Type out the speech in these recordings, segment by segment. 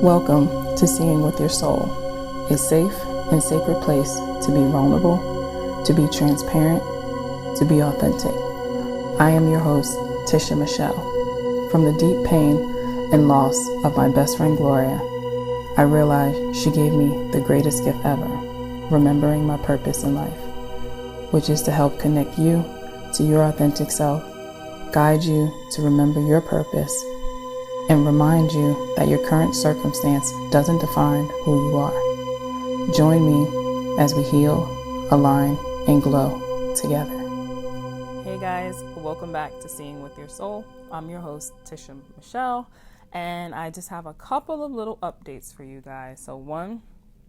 Welcome to Seeing with Your Soul, a safe and sacred place to be vulnerable, to be transparent, to be authentic. I am your host, Tisha Michelle. From the deep pain and loss of my best friend Gloria, I realized she gave me the greatest gift ever, remembering my purpose in life, which is to help connect you to your authentic self, guide you to remember your purpose, and remind you that your current circumstance doesn't define who you are. Join me as we heal, align, and glow together. Hey guys, welcome back to Seeing with Your Soul. I'm your host, Tisha Michelle, and I just have a couple of little updates for you guys. So one,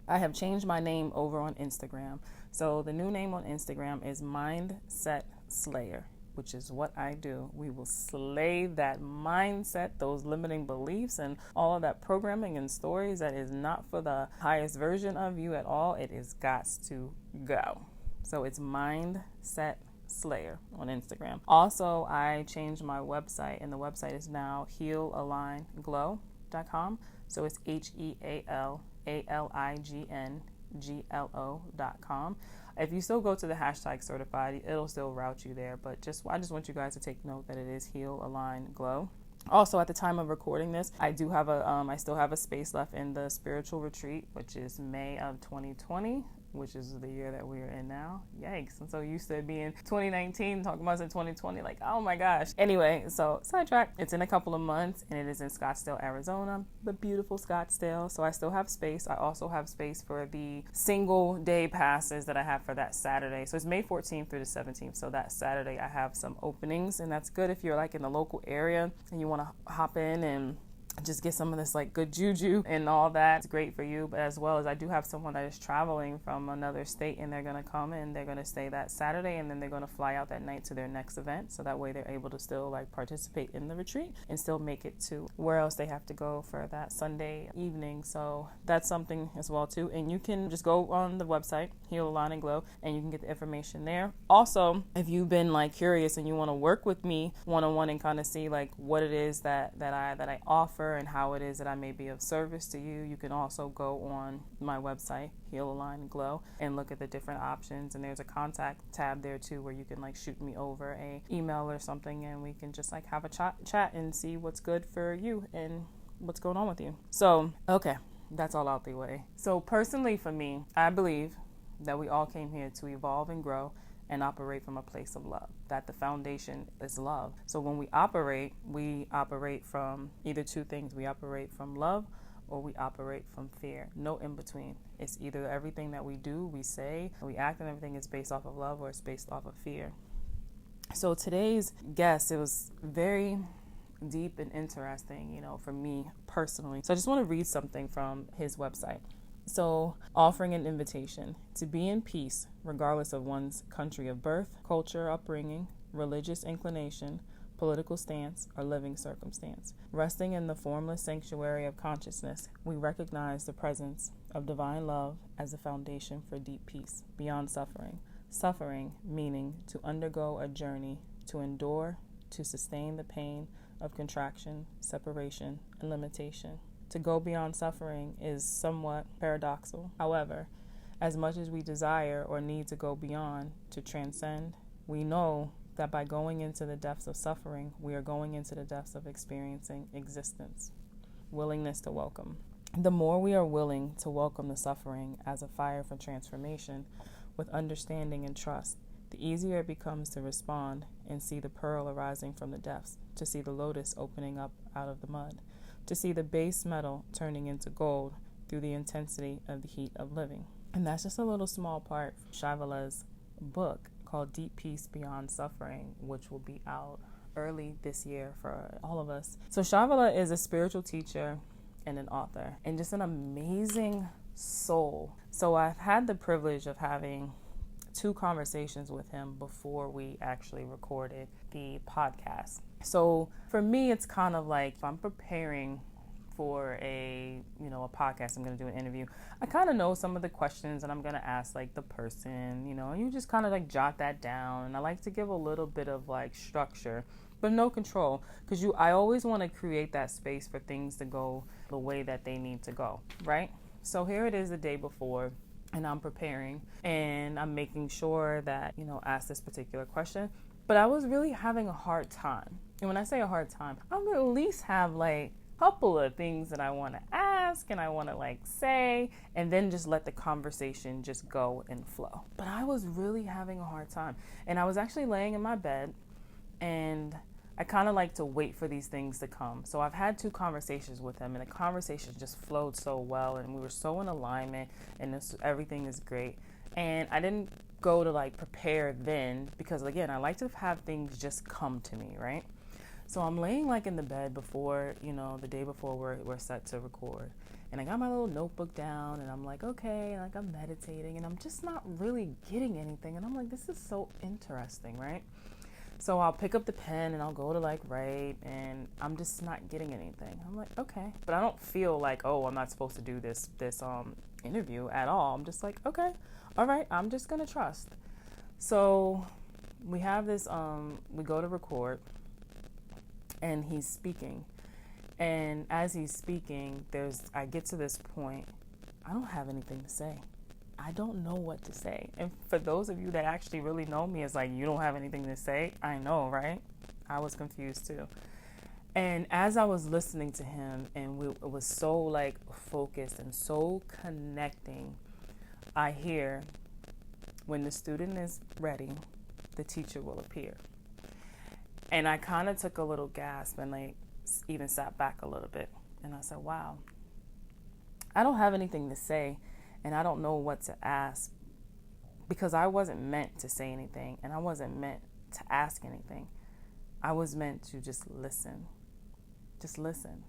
I have changed my name over on Instagram. So the new name on Instagram is Mindset Slayer, which is what I do. We will slay that mindset, those limiting beliefs, and all of that programming and stories that is not for the highest version of you at all. It is got to go. So it's Mindset Slayer on Instagram. Also, I changed my website, and the website is now healalignGlow.com. So it's HEALALIGNGLO.com. If you still go to the hashtag certified, it'll still route you there. But I just want you guys to take note that it is Heal, Align, Glow. Also, at the time of recording this, I still have a space left in the spiritual retreat, which is May of 2020, which is the year that we're in now. Yikes. I'm so used to it being 2019, talking about it in 2020, like, oh my gosh. Anyway, so sidetrack, it's in a couple of months, and it is in Scottsdale, Arizona, the beautiful Scottsdale. So I still have space. I also have space for the single day passes that I have for that Saturday. So it's May 14th through the 17th. So that Saturday I have some openings, and that's good if you're like in the local area and you want to hop in and just get some of this like good juju and all that. It's great for you. But as well as I do have someone that is traveling from another state, and they're going to come and they're going to stay that Saturday, and then they're going to fly out that night to their next event. So that way they're able to still like participate in the retreat and still make it to where else they have to go for that Sunday evening. So that's something as well too. And you can just go on the website, Heal, Align, and Glow, and you can get the information there. Also, if you've been like curious and you want to work with me one-on-one and kind of see like what it is that I offer and how it is that I may be of service to you, you can also go on my website, Heal, Align, and Glow, and look at the different options. And there's a contact tab there too, where you can like shoot me over a email or something, and we can just like have a chat and see what's good for you and what's going on with you. So, okay, that's all out the way. So personally for me, I believe that we all came here to evolve and grow and operate from a place of love, that the foundation is love. So when we operate from either two things. We operate from love or we operate from fear. No in between. It's either everything that we do, we say, we act, and everything is based off of love or it's based off of fear. So today's guest, it was very deep and interesting, for me personally. So I just want to read something from his website. So, offering an invitation to be in peace, regardless of one's country of birth, culture, upbringing, religious inclination, political stance, or living circumstance. Resting in the formless sanctuary of consciousness, we recognize the presence of divine love as the foundation for deep peace, beyond suffering. Suffering meaning to undergo a journey, to endure, to sustain the pain of contraction, separation, and limitation. To go beyond suffering is somewhat paradoxical. However, as much as we desire or need to go beyond, to transcend, we know that by going into the depths of suffering, we are going into the depths of experiencing existence. Willingness to welcome. The more we are willing to welcome the suffering as a fire for transformation with understanding and trust, the easier it becomes to respond and see the pearl arising from the depths, to see the lotus opening up out of the mud, to see the base metal turning into gold through the intensity of the heat of living. And that's just a little small part from Shivallah's book called Deep Peace Beyond Suffering, which will be out early this year for all of us. So Shivallah is a spiritual teacher and an author, and just an amazing soul. So I've had the privilege of having 2 conversations with him before we actually recorded the podcast. So for me, it's kind of like if I'm preparing for a podcast, I'm going to do an interview, I kind of know some of the questions that I'm going to ask like the person, and you just kind of like jot that down. And I like to give a little bit of like structure, but no control, because I always want to create that space for things to go the way that they need to go, right? So here it is the day before, and I'm preparing and I'm making sure that, ask this particular question. But I was really having a hard time. And when I say a hard time, I would at least have like a couple of things that I want to ask and I want to like say, and then just let the conversation just go and flow. But I was really having a hard time. And I was actually laying in my bed, and I kind of like to wait for these things to come. So I've had 2 conversations with him, and the conversation just flowed so well, and we were so in alignment, and everything is great. And I didn't go to like prepare then, because again, I like to have things just come to me, right? So I'm laying like in the bed before, the day before we're set to record. And I got my little notebook down, and I'm like, okay, and like I'm meditating, and I'm just not really getting anything. And I'm like, this is so interesting, right? So I'll pick up the pen and I'll go to like write, and I'm just not getting anything. I'm like, okay, but I don't feel like, oh, I'm not supposed to do this interview at all. I'm just like, okay, all right, I'm just gonna trust. So we have this, we go to record, and he's speaking, and as he's speaking, I get to this point, I don't have anything to say. I don't know what to say. And for those of you that actually really know me, it's like, you don't have anything to say. I know, right? I was confused too. And as I was listening to him, and it was so like focused and so connecting, I hear, when the student is ready, the teacher will appear. And I kind of took a little gasp and like even sat back a little bit. And I said, wow, I don't have anything to say. And I don't know what to ask, because I wasn't meant to say anything, and I wasn't meant to ask anything. I was meant to just listen. Just listen.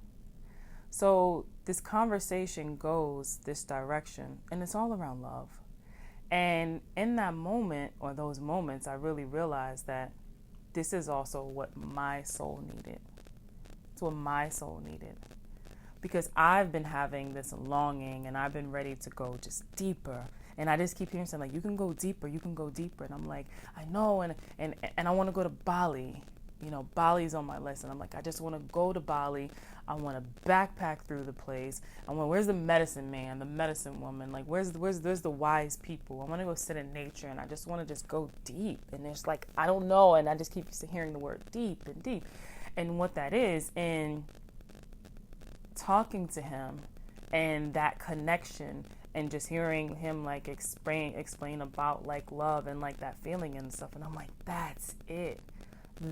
So this conversation goes this direction, and it's all around love. And in that moment, or those moments, I really realized that this is also what my soul needed. It's what my soul needed. Because I've been having this longing, and I've been ready to go just deeper. And I just keep hearing something like, you can go deeper, you can go deeper. And I'm like, I know, and I want to go to Bali. Bali's on my list. And I'm like, I just want to go to Bali. I want to backpack through the place. Where's the medicine man, the medicine woman? Like, where's the wise people? I want to go sit in nature, and I just want to just go deep. And there's like, I don't know. And I just keep hearing the word deep and deep. And what that is, and talking to him and that connection, and just hearing him like explain about like love and like that feeling and stuff, and I'm like, that's it.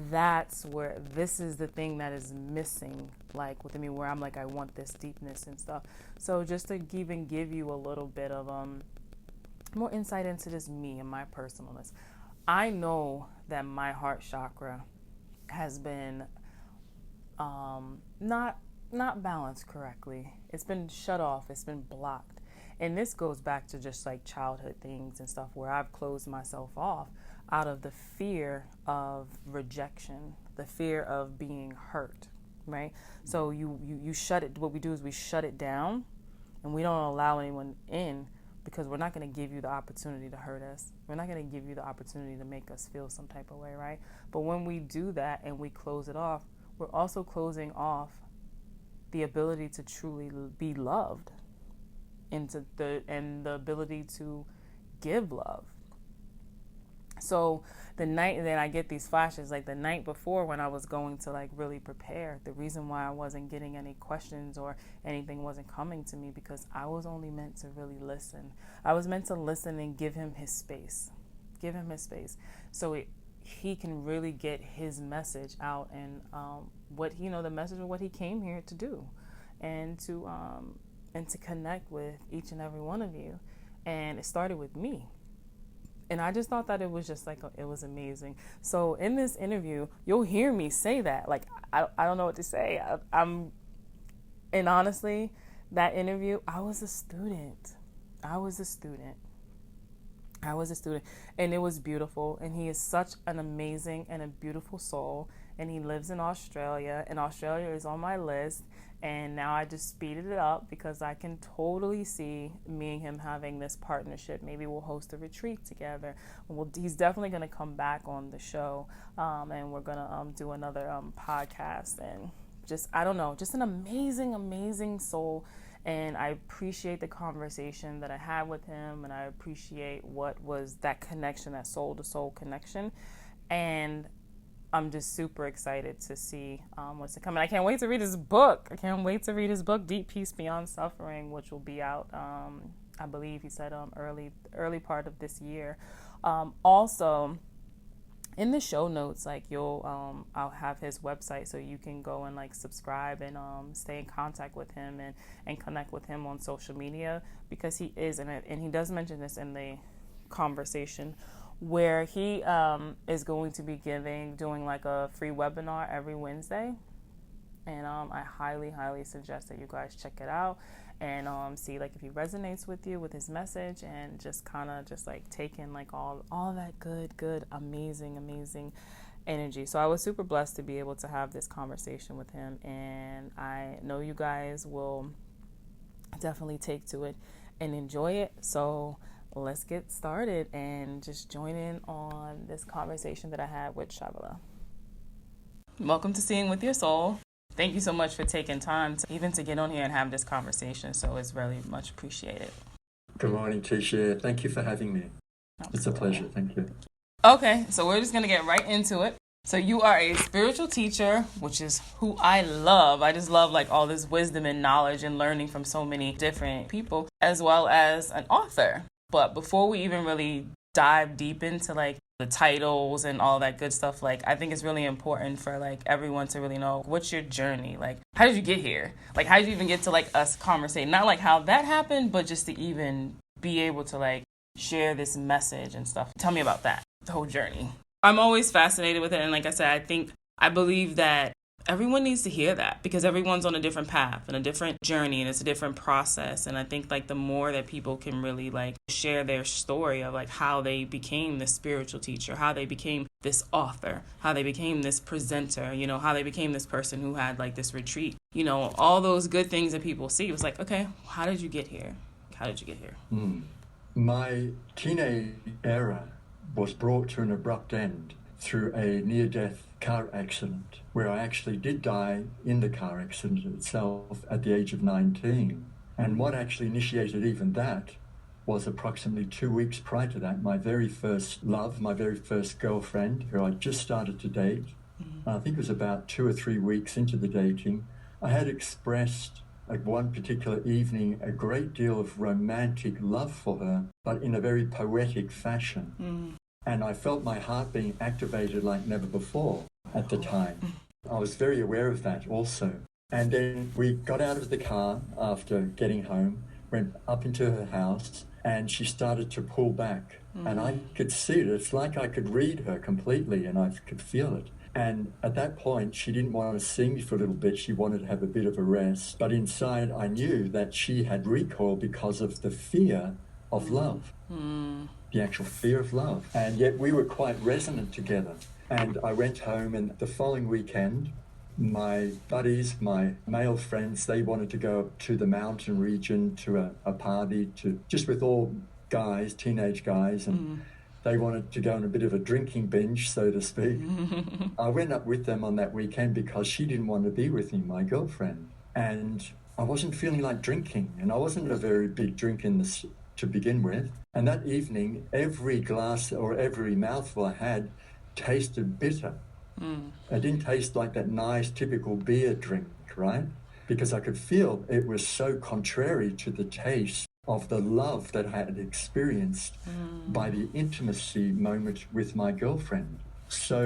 That's where, this is the thing that is missing like within me, where I'm like, I want this deepness and stuff. So just to even give you a little bit of more insight into this me and my personalness, I know that my heart chakra has been not balanced correctly. It's been shut off. It's been blocked. And this goes back to just like childhood things and stuff, where I've closed myself off out of the fear of rejection, the fear of being hurt, right? So you shut it. What we do is we shut it down, and we don't allow anyone in, because we're not going to give you the opportunity to hurt us. We're not going to give you the opportunity to make us feel some type of way, right? But when we do that and we close it off, we're also closing off the ability to truly be loved, and the ability to give love. So the night that I get these flashes, like the night before when I was going to like really prepare, the reason why I wasn't getting any questions or anything wasn't coming to me, because I was only meant to really listen. I was meant to listen and give him his space. Give him his space. So he can really get his message out, and the message of what he came here to do, and to connect with each and every one of you. And it started with me. And I just thought that it was just like, it was amazing. So in this interview, you'll hear me say that. Like, I don't know what to say. And honestly, that interview, I was a student. I was a student, and it was beautiful. And he is such an amazing and a beautiful soul. And he lives in Australia, and Australia is on my list. And now I just speeded it up because I can totally see me and him having this partnership. Maybe we'll host a retreat together. He's definitely going to come back on the show, and we're going to do another podcast. And just, I don't know, just an amazing, amazing soul. And I appreciate the conversation that I had with him, and I appreciate what was that connection, that soul-to-soul connection. And I'm just super excited to see what's to come. And I can't wait to read his book. Deep Peace Beyond Suffering, which will be out, I believe he said early part of this year. Also, in the show notes, like I'll have his website so you can go and like subscribe and stay in contact with him and connect with him on social media, because he is in it, and he does mention this in the conversation, where he is going to be doing like a free webinar every Wednesday. And I highly, highly suggest that you guys check it out and see like if he resonates with you with his message, and just kind of just like take in like all that good, amazing energy. So I was super blessed to be able to have this conversation with him, and I know you guys will definitely take to it and enjoy it. So let's get started and just join in on this conversation that I had with Shivallah. Welcome to Seeing with Your Soul. Thank you so much for taking time to get on here and have this conversation. So it's really much appreciated. Good morning, Tisha. Thank you for having me. Absolutely. It's a pleasure. Thank you. Okay, so we're just going to get right into it. So you are a spiritual teacher, which is who I love. I just love like all this wisdom and knowledge and learning from so many different people, as well as an author. But before we even really dive deep into like the titles and all that good stuff, like I think it's really important for like everyone to really know, what's your journey? Like, how did you get here? Like, how did you even get to like us conversate? Not like how that happened, but just to even be able to like share this message and stuff. Tell me about that, the whole journey. I'm always fascinated with it. And like I said, I believe that everyone needs to hear that, because everyone's on a different path and a different journey, and it's a different process. And I think like the more that people can really like share their story of like how they became this spiritual teacher, how they became this author, how they became this presenter, you know, how they became this person who had like this retreat, you know, all those good things that people see. It was like, okay, how did you get here? My teenage era was brought to an abrupt end through a near-death car accident, where I actually did die in the car accident itself at the age of 19. And what actually initiated even that was approximately 2 weeks prior to that, my very first love, my very first girlfriend, who I just started to date. I think it was about 2 or 3 weeks into the dating. I had expressed one particular evening a great deal of romantic love for her, but in a very poetic fashion. And I felt my heart being activated like never before at the time. I was very aware of that also. And then we got out of the car after getting home, went up into her house, and she started to pull back. And I could see it. It's like I could read her completely, and I could feel it. And at that point, she didn't want to see me for a little bit. She wanted to have a bit of a rest. But inside, I knew that she had recoil because of the fear of love. The actual fear of love. And yet we were quite resonant together. And I went home, and the following weekend, my buddies, my male friends, they wanted to go to the mountain region to a party, just with all guys, teenage guys, and they wanted to go on a bit of a drinking binge, so to speak. I went up with them on that weekend because she didn't want to be with me, my girlfriend. And I wasn't feeling like drinking, and I wasn't a very big drinker to begin with. And that evening, every glass or every mouthful I had tasted bitter. It didn't taste like that nice, typical beer drink, right? Because I could feel it was so contrary to the taste of the love that I had experienced by the intimacy moment with my girlfriend. So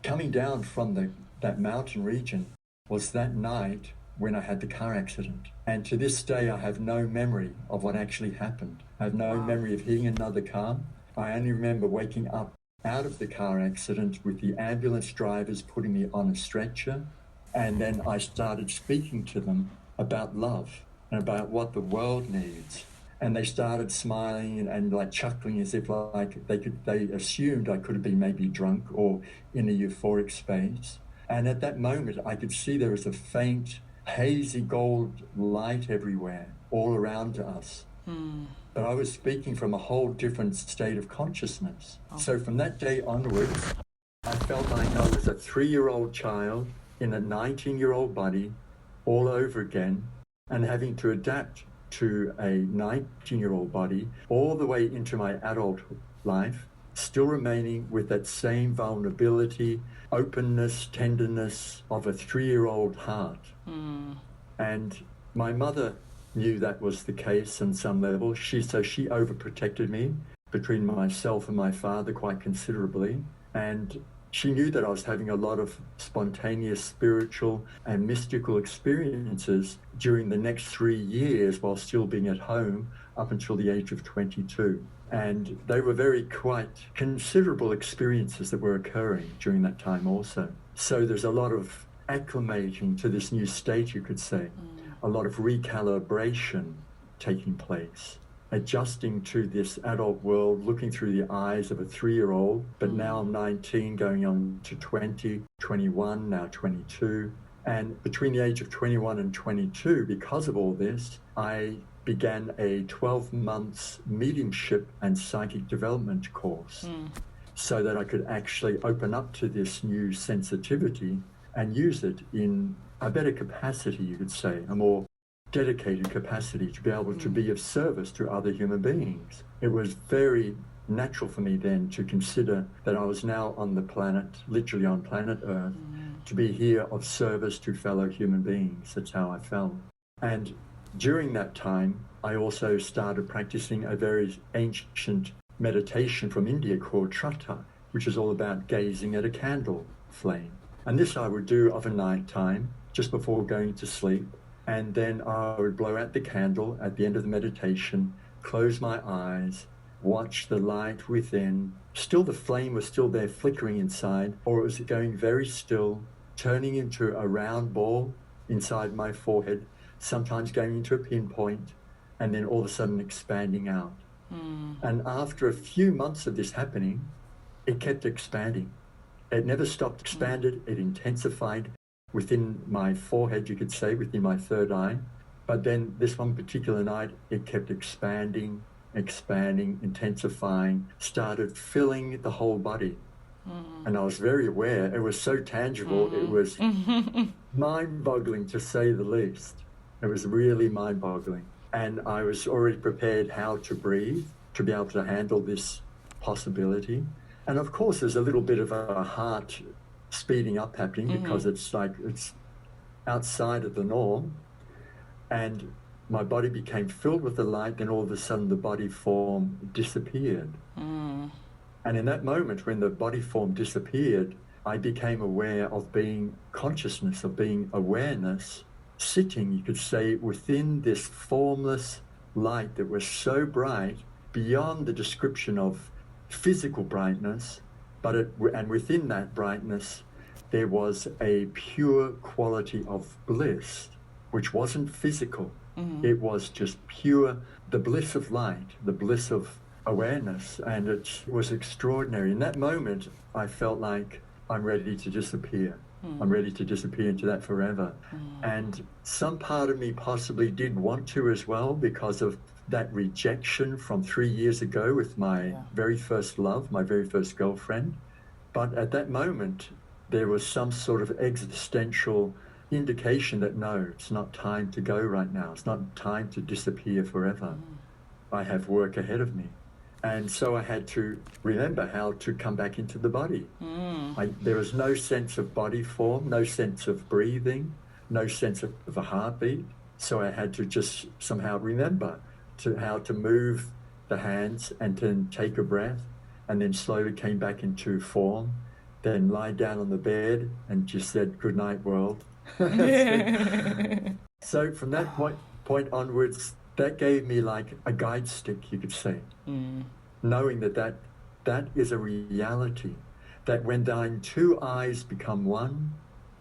coming down from that mountain region was that night when I had the car accident. And to this day, I have no memory of what actually happened. I have no memory of hitting another car. I only remember waking up out of the car accident with the ambulance drivers putting me on a stretcher. And then I started speaking to them about love and about what the world needs. And they started smiling and like chuckling as if like they assumed I could have been maybe drunk or in a euphoric space. And at that moment, I could see there was a faint, hazy gold light everywhere, all around us. But I was speaking from a whole different state of consciousness. So from that day onwards, I felt like I was a 3-year-old child in a 19-year-old body all over again, and having to adapt to a 19-year-old body all the way into my adult life, still remaining with that same vulnerability, openness, tenderness of a 3-year-old heart. And my mother knew that was the case on some level. So she overprotected me between myself and my father quite considerably. And she knew that I was having a lot of spontaneous spiritual and mystical experiences during the next 3 years while still being at home up until the age of 22. And they were very quite considerable experiences that were occurring during that time also. So there's a lot of acclimating to this new state, you could say, a lot of recalibration taking place, adjusting to this adult world, looking through the eyes of a 3-year-old, but now I'm 19, going on to 20, 21, now 22. And between the age of 21 and 22, because of all this, I began a 12 months mediumship and psychic development course so that I could actually open up to this new sensitivity and use it in a better capacity, you could say, a more dedicated capacity to be able to be of service to other human beings. It was very natural for me then to consider that I was now on the planet, literally on planet Earth, to be here of service to fellow human beings. That's how I felt. And during that time, I also started practicing a very ancient meditation from India called Trata, which is all about gazing at a candle flame. And this I would do of a night time, just before going to sleep. And then I would blow out the candle at the end of the meditation, close my eyes, watch the light within. Still the flame was still there flickering inside, or it was going very still, turning into a round ball inside my forehead, sometimes going into a pinpoint, and then all of a sudden expanding out. And after a few months of this happening, it kept expanding. It never stopped, expanded, it intensified within my forehead, you could say, within my third eye. But then this one particular night, it kept expanding, intensifying, started filling the whole body. And I was very aware. It was so tangible. It was mind-boggling, to say the least. It was really mind-boggling. And I was already prepared how to breathe, to be able to handle this possibility. And of course, there's a little bit of a heart speeding up happening because it's like it's outside of the norm. And my body became filled with the light, then all of a sudden the body form disappeared. And in that moment when the body form disappeared, I became aware of being consciousness, of being awareness, sitting, you could say, within this formless light that was so bright, beyond the description of physical brightness, and within that brightness there was a pure quality of bliss, which wasn't physical. It was just pure, the bliss of light, the bliss of awareness, and it was extraordinary. In that moment, I felt like I'm ready to disappear. I'm ready to disappear into that forever. And some part of me possibly did want to as well, because of that rejection from 3 years ago with my very first love, my very first girlfriend. But at that moment, there was some sort of existential indication that no, it's not time to go right now. It's not time to disappear forever. I have work ahead of me. And so I had to remember how to come back into the body. There was no sense of body form, no sense of breathing, no sense of a heartbeat. So I had to just somehow remember how to move the hands and then take a breath, and then slowly came back into form, then lie down on the bed and just said, "Good night, world." So from that point onwards, that gave me like a guide stick, you could say, knowing that is a reality, that when thine two eyes become one,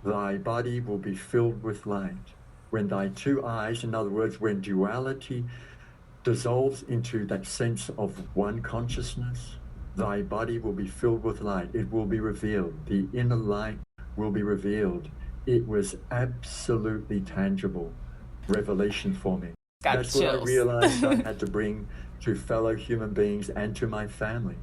thy body will be filled with light. When thy two eyes, in other words, when duality, dissolves into that sense of one consciousness, thy body will be filled with light. It will be revealed. The inner light will be revealed. It was absolutely tangible revelation for me. That's chills. what I realized I had to bring to fellow human beings and to my family.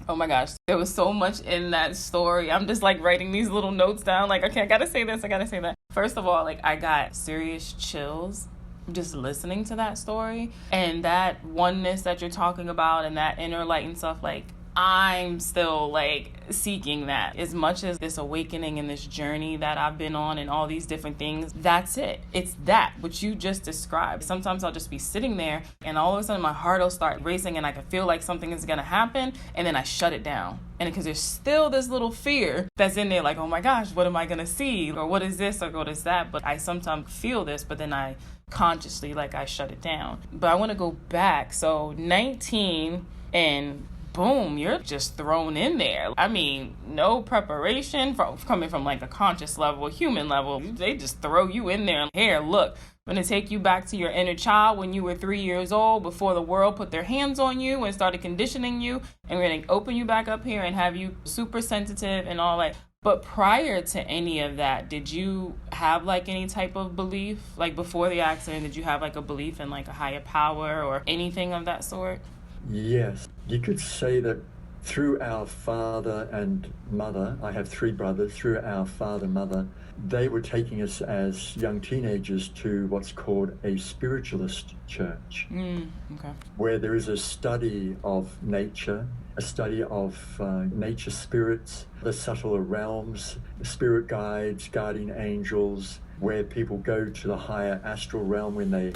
Oh my gosh, there was so much in that story. I'm just like writing these little notes down, like, okay, I gotta say this, I gotta say that. First of all, like, I got serious chills just listening to that story, and that oneness that you're talking about and that inner light and stuff, like, I'm still like seeking that. As much as this awakening and this journey that I've been on and all these different things, that's it. It's that, what you just described. Sometimes I'll just be sitting there and all of a sudden my heart will start racing and I can feel like something is going to happen, and then I shut it down. And because there's still this little fear that's in there, like, oh my gosh, what am I going to see? Or what is this? Or what is that? But I sometimes feel this, but then I consciously, like, I shut it down. But I want to go back. So 19 and boom, you're just thrown in there. I mean, no preparation coming from like a conscious level, a human level. They just throw you in there. Here, look, I'm going to take you back to your inner child when you were 3 years old, before the world put their hands on you and started conditioning you. And we're going to open you back up here and have you super sensitive and all that. But prior to any of that, did you have like any type of belief? Like before the accident, did you have like a belief in like a higher power or anything of that sort? Yes, you could say that through our father and mother, I have 3 brothers, through our father and mother, they were taking us as young teenagers to what's called a spiritualist church, Okay. where there is a study of nature, a study of nature spirits, the subtler realms, spirit guides, guardian angels, where people go to the higher astral realm when they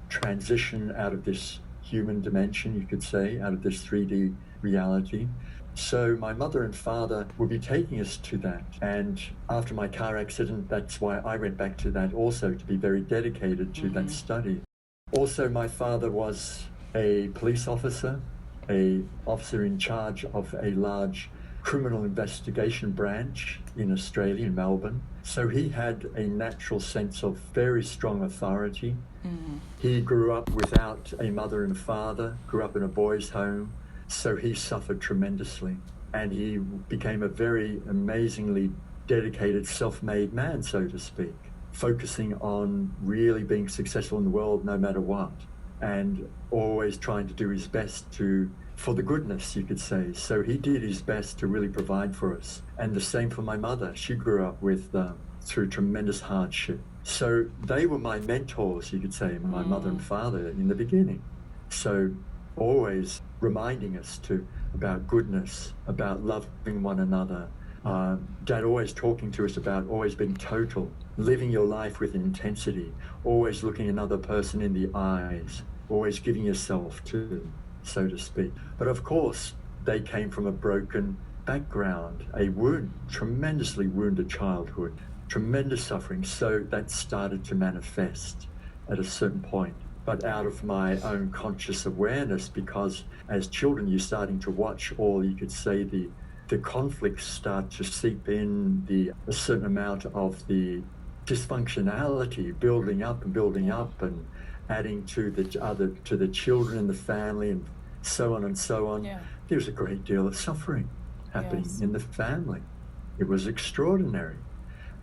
transition out of this human dimension, you could say, out of this 3D reality. So my mother and father would be taking us to that. And after my car accident, that's why I went back to that also, to be very dedicated to that study. Also, my father was a police officer, an officer in charge of a large criminal investigation branch in Australia, in Melbourne. So he had a natural sense of very strong authority. He grew up without a mother and father, grew up in a boys' home, so he suffered tremendously. And he became a very amazingly dedicated, self-made man, so to speak, focusing on really being successful in the world no matter what, and always trying to do his best for the goodness, you could say. So he did his best to really provide for us. And the same for my mother. She grew up through tremendous hardship. So they were my mentors, you could say, my mother and father in the beginning. So always reminding us about goodness, about loving one another. Dad always talking to us about always being total, living your life with intensity, always looking another person in the eyes, always giving yourself to them, so to speak. But of course, they came from a broken background, a tremendously wounded childhood, tremendous suffering. So that started to manifest at a certain point. But out of my own conscious awareness, because as children, you're starting to watch all, you could say, the conflicts start to seep in, a certain amount of the dysfunctionality building up and adding to the children and the family and so on and so on. Yeah. There's a great deal of suffering happening in the family. It was extraordinary.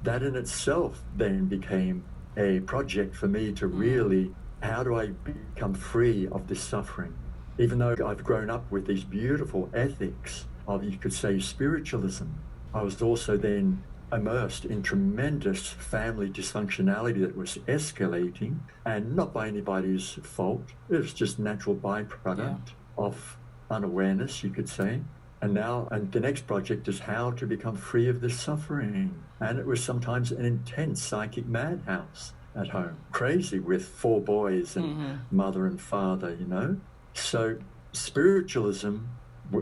That in itself then became a project for me to really, how do I become free of this suffering? Even though I've grown up with these beautiful ethics of, you could say, spiritualism, I was also then immersed in tremendous family dysfunctionality that was escalating, and not by anybody's fault. It was just natural byproduct of unawareness, you could say. And the next project is how to become free of this suffering. And it was sometimes an intense psychic madhouse at home, crazy, with 4 boys and mother and father, So spiritualism,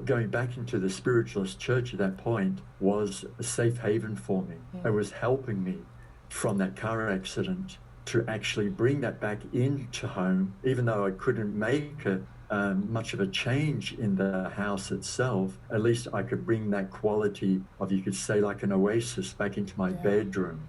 going back into the spiritualist church at that point, was a safe haven for me. It was helping me from that car accident to actually bring that back into home, even though I couldn't make much of a change in the house itself. At least I could bring that quality of, you could say, like an oasis back into my bedroom.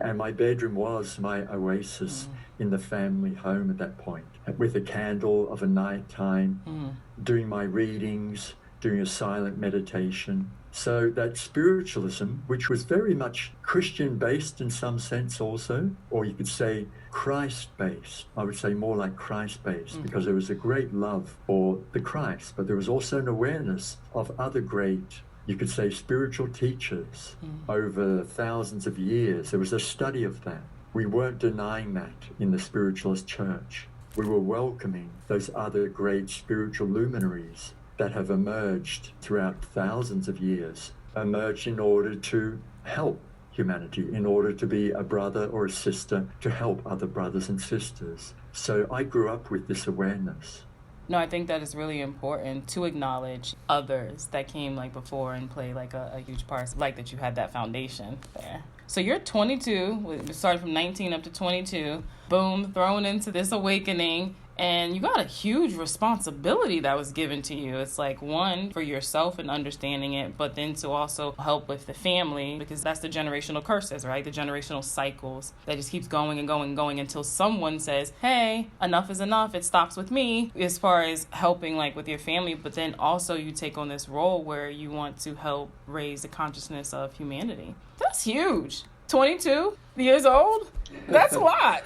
And my bedroom was my oasis in the family home at that point, with a candle of a night time, doing my readings, doing a silent meditation. So that spiritualism, which was very much Christian-based in some sense also, or you could say Christ-based. I would say more like Christ-based, because there was a great love for the Christ, but there was also an awareness of other great, you could say, spiritual teachers over thousands of years. There was a study of that. We weren't denying that in the spiritualist church. We were welcoming those other great spiritual luminaries that have emerged throughout thousands of years, emerged in order to help humanity, in order to be a brother or a sister, to help other brothers and sisters. So I grew up with this awareness. No, I think that is really important to acknowledge others that came like before and play like a huge part, like that you had that foundation there. So you're 22, starting from 19 up to 22, boom, thrown into this awakening. And you got a huge responsibility that was given to you. It's like, one, for yourself and understanding it, but then to also help with the family, because that's the generational curses, right? The generational cycles that just keeps going and going and going until someone says, hey, enough is enough. It stops with me, as far as helping like with your family. But then also you take on this role where you want to help raise the consciousness of humanity. That's huge. 22 years old? That's a lot.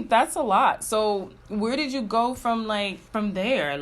That's a lot. So where did you go from there?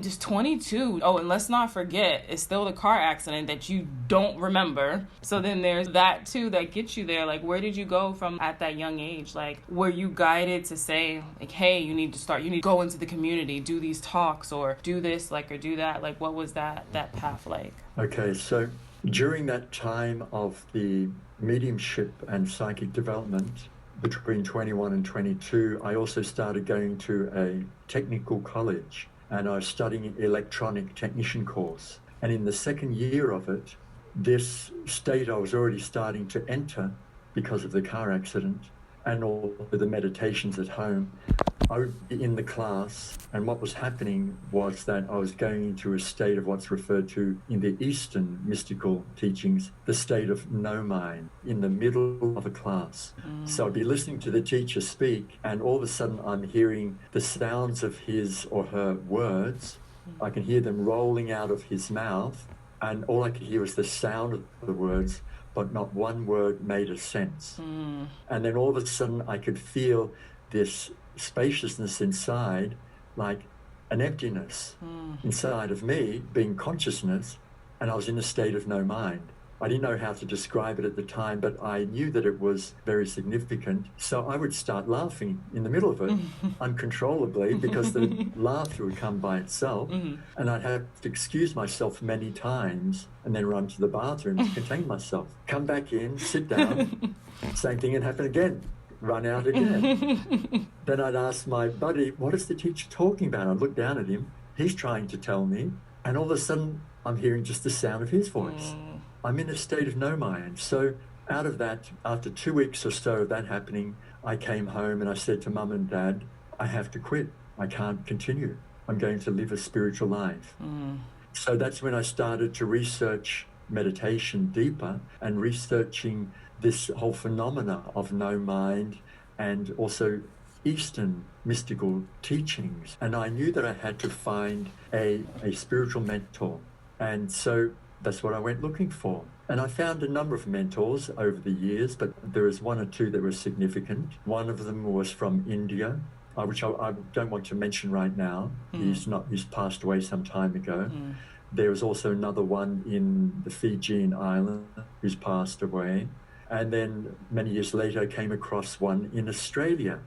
Just 22. Oh, and let's not forget, it's still the car accident that you don't remember. So then there's that too that gets you there. Like, where did you go from at that young age? Like, were you guided to say, like, hey, you need to go into the community, do these talks, or do this, or do that? Like, what was that path like? Okay, so during that time of the mediumship and psychic development, between 21 and 22, I also started going to a technical college, and I was studying an electronic technician course. And in the second year of it, this state I was already starting to enter because of the car accident and all the meditations at home, I would be in the class, and what was happening was that I was going into a state of what's referred to in the Eastern mystical teachings, the state of no mind, in the middle of a class. So I'd be listening to the teacher speak, and all of a sudden I'm hearing the sounds of his or her words. I can hear them rolling out of his mouth, and all I could hear was the sound of the words, but not one word made a sense. And then all of a sudden I could feel this spaciousness inside, like an emptiness inside of me, being consciousness, and I was in a state of no mind. I didn't know how to describe it at the time, but I knew that it was very significant. So I would start laughing in the middle of it uncontrollably, because the laughter would come by itself, and I'd have to excuse myself many times and then run to the bathroom to contain myself. Come back in, sit down, same thing would happen again. Run out again. Then I'd ask my buddy, what is the teacher talking about? I'd look down at him. He's trying to tell me. And all of a sudden, I'm hearing just the sound of his voice. I'm in a state of no mind. So out of that, after 2 weeks or so of that happening, I came home and I said to Mum and Dad, I have to quit. I can't continue. I'm going to live a spiritual life. So that's when I started to research meditation deeper and researching this whole phenomena of no mind and also Eastern mystical teachings. And I knew that I had to find a spiritual mentor. And so that's what I went looking for. And I found a number of mentors over the years, but there was one or two that were significant. One of them was from India, which I don't want to mention right now. He's passed away some time ago. There was also another one in the Fijian island who's passed away. And then many years later, I came across one in Australia,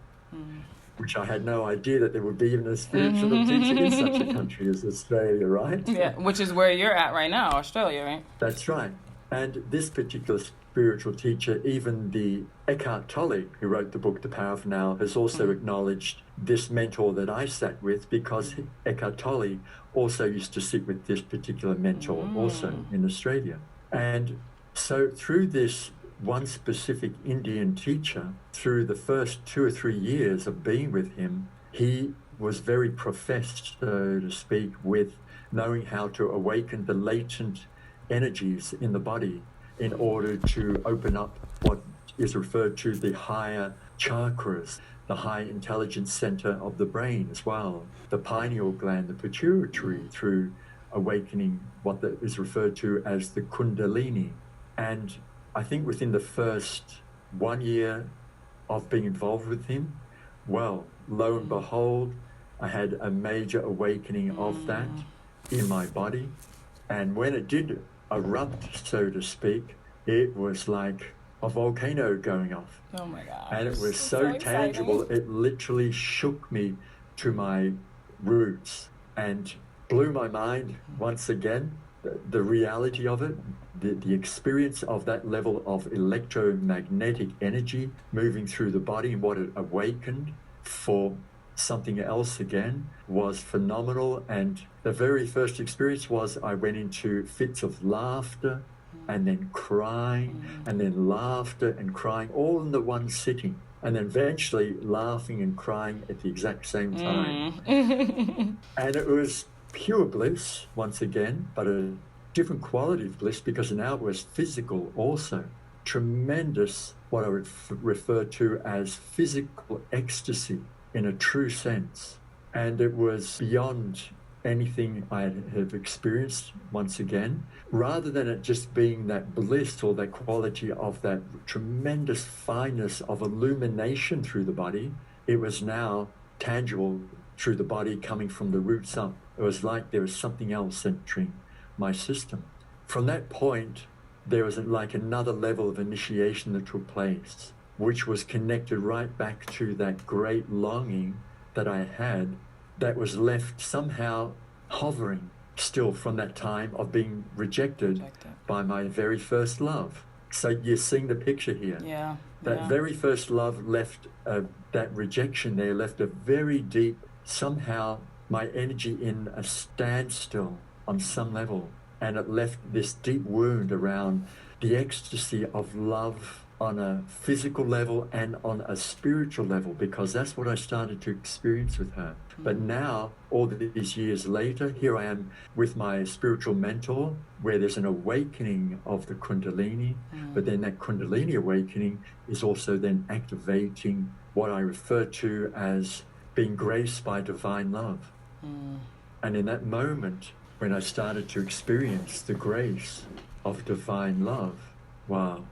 which I had no idea that there would be even a spiritual teacher in such a country as Australia, right? Yeah, which is where you're at right now, Australia, right? That's right. And this particular spiritual teacher, even the Eckhart Tolle, who wrote the book The Power of Now, has also acknowledged this mentor that I sat with, because Eckhart Tolle also used to sit with this particular mentor also in Australia. And so through this one specific Indian teacher, through the first 2 or 3 years of being with him, he was very professed, so to speak, with knowing how to awaken the latent energies in the body in order to open up what is referred to the higher chakras, the high intelligence center of the brain as well, the pineal gland, the pituitary, through awakening what is referred to as the kundalini. And I think within the first 1 year of being involved with him, well, lo and behold, I had a major awakening of that in my body. And when it did erupt, so to speak, it was like a volcano going off. Oh my gosh. And it was so tangible, it literally shook me to my roots and blew my mind once again. The reality of it, the experience of that level of electromagnetic energy moving through the body and what it awakened for something else again was phenomenal. And the very first experience was I went into fits of laughter and then crying and then laughter and crying all in the one sitting, and then eventually laughing and crying at the exact same time. And it was pure bliss once again, but a different quality of bliss, because now it was physical also. Tremendous, what I would refer to as physical ecstasy in a true sense. And it was beyond anything I have experienced once again, rather than it just being that bliss or that quality of that tremendous fineness of illumination through the body. It was now tangible through the body, coming from the roots up. It was like there was something else entering my system. From that point, there was like another level of initiation that took place, which was connected right back to that great longing that I had, that was left somehow hovering still from that time of being rejected by my very first love. So you're seeing the picture here. Yeah. That very first love left, that rejection there left a very deep, somehow my energy in a standstill on some level. And it left this deep wound around the ecstasy of love on a physical level and on a spiritual level, because that's what I started to experience with her. But now, all these years later, here I am with my spiritual mentor, where there's an awakening of the Kundalini, but then that Kundalini awakening is also then activating what I refer to as being graced by divine love. And in that moment, when I started to experience the grace of divine love, wow,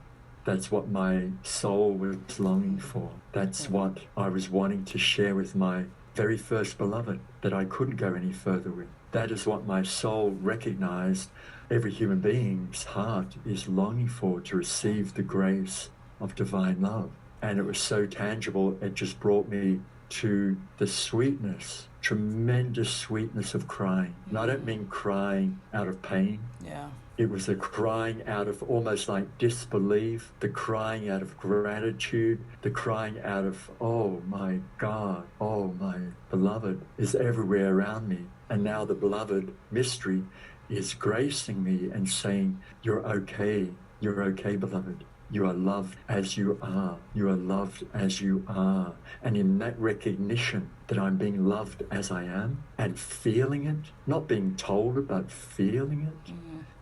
that's what my soul was longing for. That's what I was wanting to share with my very first beloved, that I couldn't go any further with. That is what my soul recognized every human being's heart is longing for, to receive the grace of divine love. And it was so tangible, it just brought me to the sweetness, tremendous sweetness of crying. And I don't mean crying out of pain. Yeah. It was a crying out of almost like disbelief, the crying out of gratitude, the crying out of, oh my God, oh my beloved is everywhere around me. And now the beloved mystery is gracing me and saying, you're okay, beloved. You are loved as you are. You are loved as you are. And in that recognition that I'm being loved as I am and feeling it, not being told it, but feeling it,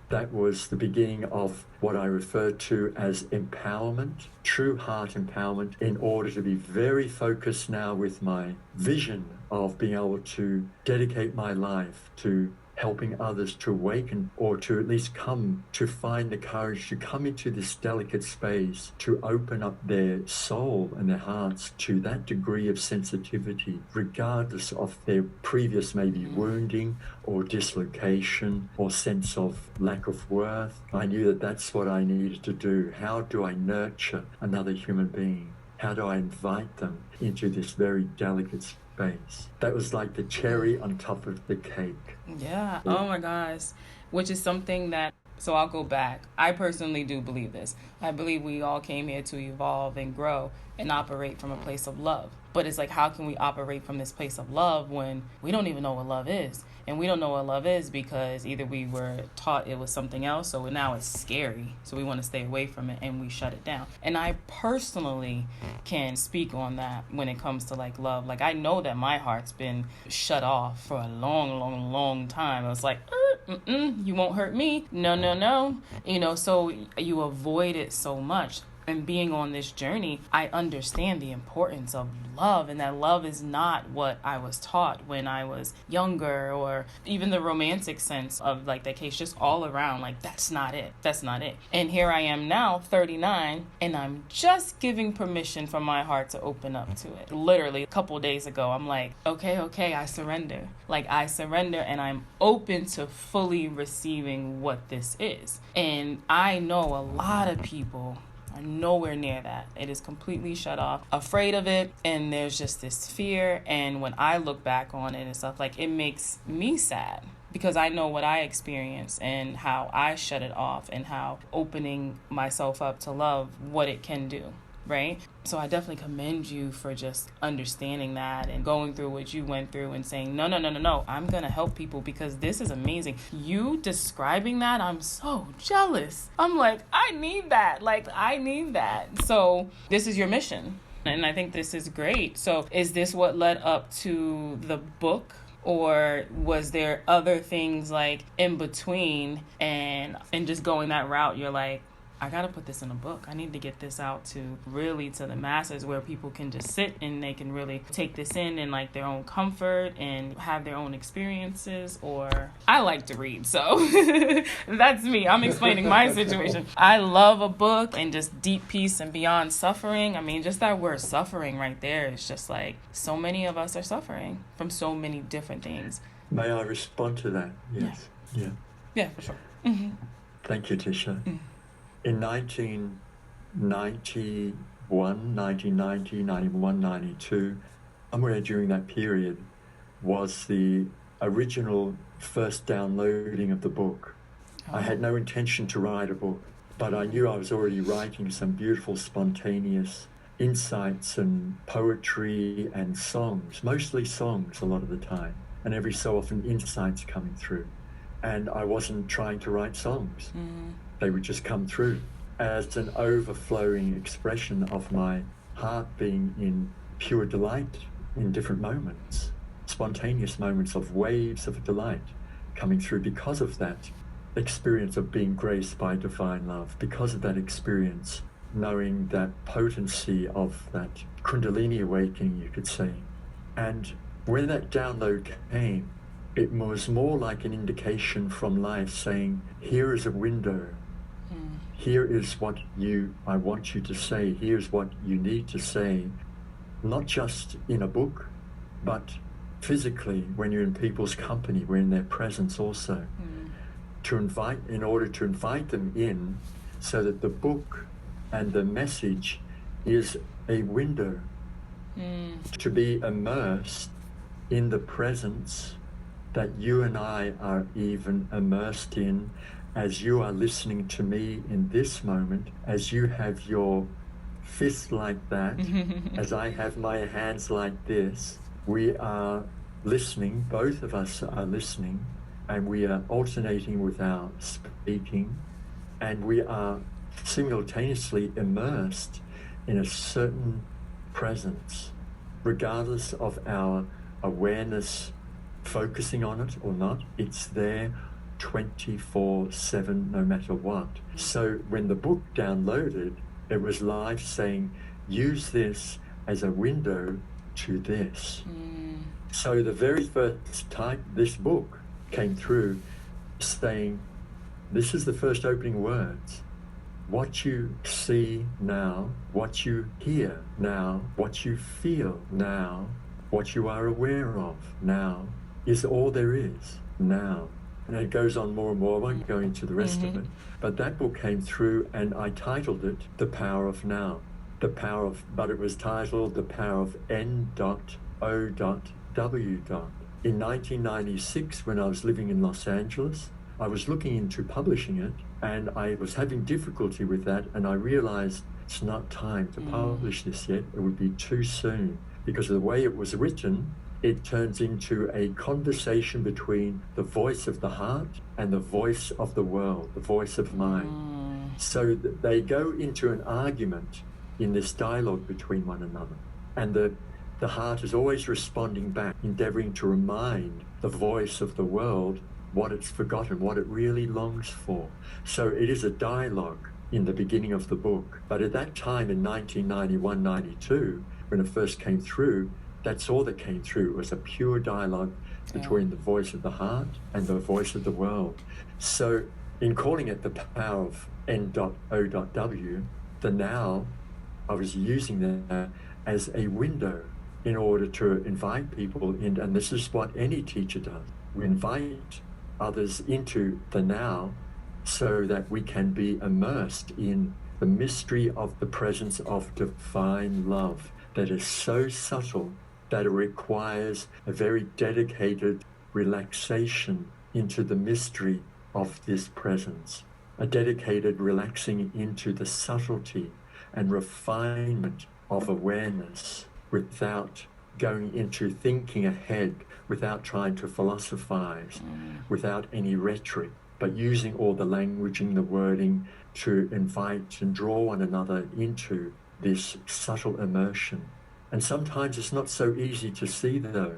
that was the beginning of what I refer to as empowerment, true heart empowerment, in order to be very focused now with my vision of being able to dedicate my life to helping others to awaken, or to at least come to find the courage to come into this delicate space, to open up their soul and their hearts to that degree of sensitivity, regardless of their previous maybe wounding or dislocation or sense of lack of worth. I knew that that's what I needed to do. How do I nurture another human being? How do I invite them into this very delicate space? That was like the cherry on top of the cake. Yeah. Oh my gosh. Which is something that, so I'll go back. I personally do believe this. I believe we all came here to evolve and grow and operate from a place of love. But it's like, how can we operate from this place of love when we don't even know what love is? And we don't know what love is because either we were taught it was something else, so now it's scary, so we want to stay away from it and we shut it down. And I personally can speak on that when it comes to like love. Like, I know that my heart's been shut off for a long time. I was like, you won't hurt me. No. So you avoid it so much. And being on this journey, I understand the importance of love, and that love is not what I was taught when I was younger, or even the romantic sense of like that case, just all around, like that's not it. That's not it. And here I am now, 39, and I'm just giving permission for my heart to open up to it. Literally a couple of days ago, I'm like, okay, I surrender. Like I surrender, and I'm open to fully receiving what this is. And I know a lot of people are nowhere near that. It is completely shut off, afraid of it, and there's just this fear. And when I look back on it and stuff, like it makes me sad, because I know what I experienced and how I shut it off, and how opening myself up to love, what it can do, right? So I definitely commend you for just understanding that and going through what you went through and saying, no, I'm going to help people, because this is amazing. You describing that, I'm so jealous. I'm like, I need that. So this is your mission. And I think this is great. So is this what led up to the book? Or was there other things like in between, and just going that route, you're like, I got to put this in a book. I need to get this out to the masses, where people can just sit and they can really take this in like their own comfort and have their own experiences. Or I like to read, so that's me. I'm explaining my situation. I love a book and just deep peace and beyond suffering. I mean, just that word suffering right there is just like, so many of us are suffering from so many different things. May I respond to that? Yes. Yeah, for sure. Mm-hmm. Thank you, Tisha. Mm-hmm. In 1990, 91, 92, somewhere during that period was the original first downloading of the book. Oh. I had no intention to write a book, but I knew I was already writing some beautiful, spontaneous insights and poetry and songs, mostly songs a lot of the time, and every so often insights coming through. And I wasn't trying to write songs. Mm-hmm. They would just come through as an overflowing expression of my heart being in pure delight in different moments, spontaneous moments of waves of delight coming through because of that experience of being graced by divine love, because of that experience, knowing that potency of that Kundalini awakening, you could say. And when that download came, it was more like an indication from life saying, here is a window. Here is what I want you to say. Here's what you need to say, not just in a book, but physically when you're in people's company, we're in their presence also. In order to invite them in, so that the book and the message is a window to be immersed in the presence that you and I are even immersed in, as you are listening to me in this moment, as you have your fist like that, as I have my hands like this. We are listening, both of us are listening, and we are alternating with our speaking, and we are simultaneously immersed in a certain presence, regardless of our awareness focusing on it or not. It's there 24/7, no matter what. So when the book downloaded, it was live saying, use this as a window to this. So the very first time this book came through saying, this is the first opening words. What you see now, what you hear now, what you feel now, what you are aware of now is all there is now. And it goes on more and more. I won't go into the rest of it. But that book came through and I titled it The Power of Now. But it was titled The Power of N.O.W. In 1996, when I was living in Los Angeles, I was looking into publishing it and I was having difficulty with that, and I realized it's not time to publish this yet. It would be too soon, because of the way it was written. It turns into a conversation between the voice of the heart and the voice of the world, the voice of mind. So they go into an argument in this dialogue between one another. And the heart is always responding back, endeavoring to remind the voice of the world what it's forgotten, what it really longs for. So it is a dialogue in the beginning of the book. But at that time in 1991-92, when it first came through, that's all that came through. It was a pure dialogue between the voice of the heart and the voice of the world. So in calling it the power of N.O.W, the now, I was using that as a window in order to invite people in, and this is what any teacher does. We invite others into the now so that we can be immersed in the mystery of the presence of divine love that is so subtle that it requires a very dedicated relaxation into the mystery of this presence, a dedicated relaxing into the subtlety and refinement of awareness without going into thinking ahead, without trying to philosophize, without any rhetoric, but using all the languaging, the wording to invite and draw one another into this subtle immersion. And sometimes it's not so easy to see though,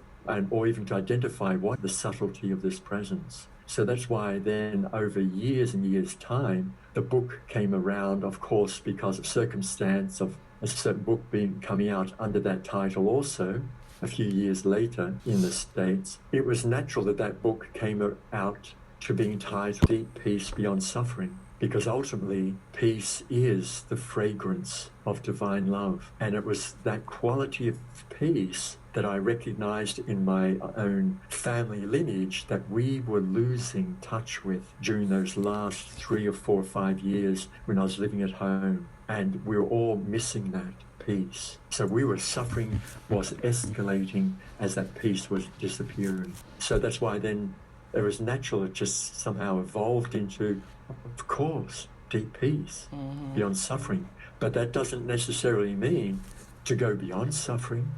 or even to identify what the subtlety of this presence. So that's why then over years and years' time, the book came around, of course, because of circumstance of a certain book coming out under that title also, a few years later in the States. It was natural that that book came out to being titled Deep Peace Beyond Suffering, because ultimately peace is the fragrance of divine love. And it was that quality of peace that I recognized in my own family lineage that we were losing touch with during those last 3 or 4 or 5 years when I was living at home. And we were all missing that peace. So we were suffering, was escalating as that peace was disappearing. So that's why then it was natural, it just somehow evolved into, of course, deep peace beyond suffering. But that doesn't necessarily mean to go beyond suffering,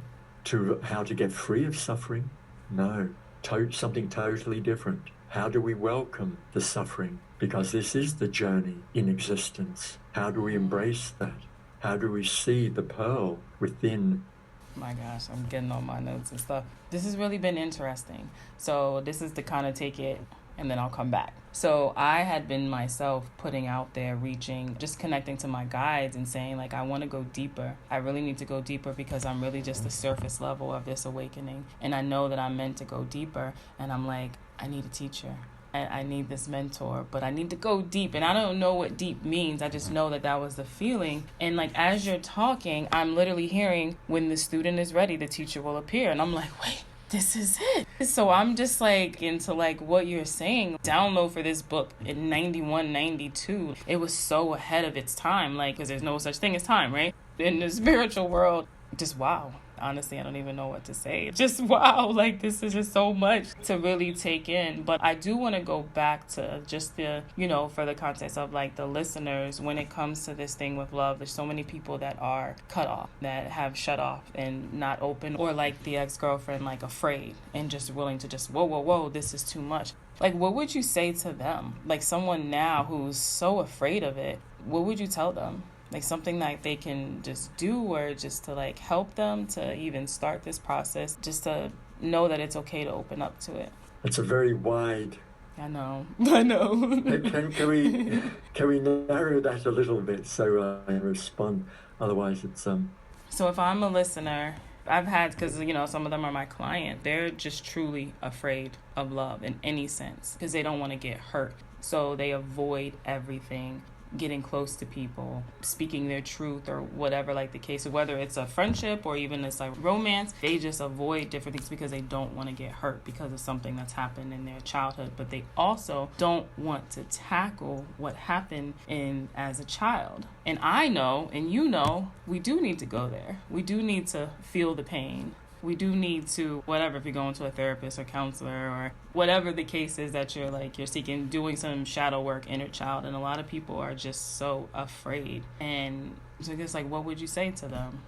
to how to get free of suffering. No, something totally different. How do we welcome the suffering? Because this is the journey in existence. How do we embrace that? How do we see the pearl within? My gosh, I'm getting all my notes and stuff. This has really been interesting. So this is to kind of take it and then I'll come back. So I had been myself putting out there, reaching, just connecting to my guides and saying like, I want to go deeper. I really need to go deeper because I'm really just the surface level of this awakening. And I know that I'm meant to go deeper. And I'm like, I need a teacher. I need this mentor, but I need to go deep. And I don't know what deep means. I just know that that was the feeling. And like, as you're talking, I'm literally hearing when the student is ready, the teacher will appear. And I'm like, wait, this is it. So I'm just like into like what you're saying. Download for this book in 91, 92. It was so ahead of its time. Like, because there's no such thing as time, right? In the spiritual world, just wow. Honestly, I don't even know what to say. Just wow, like this is just so much to really take in. But I do want to go back to just the, for the context of like the listeners, when it comes to this thing with love, there's so many people that are cut off, that have shut off and not open, or like the ex-girlfriend, like afraid and just willing to just, whoa, this is too much. Like, what would you say to them? Like someone now who's so afraid of it, what would you tell them? Like something that they can just do, or just to like help them to even start this process, just to know that it's okay to open up to it. It's a very wide. I know. Can we narrow that a little bit so I respond? Otherwise, it's So if I'm a listener, I've had, because some of them are my client, they're just truly afraid of love in any sense because they don't want to get hurt, so they avoid everything. Getting close to people, speaking their truth, or whatever like the case, whether it's a friendship or even it's like romance, they just avoid different things because they don't want to get hurt because of something that's happened in their childhood. But they also don't want to tackle what happened as a child. And I know, and we do need to go there. We do need to feel the pain. We do need to, whatever, if you're going to a therapist or counselor or whatever the case is that you're seeking, doing some shadow work, inner child. And a lot of people are just so afraid. And so I guess, like, what would you say to them?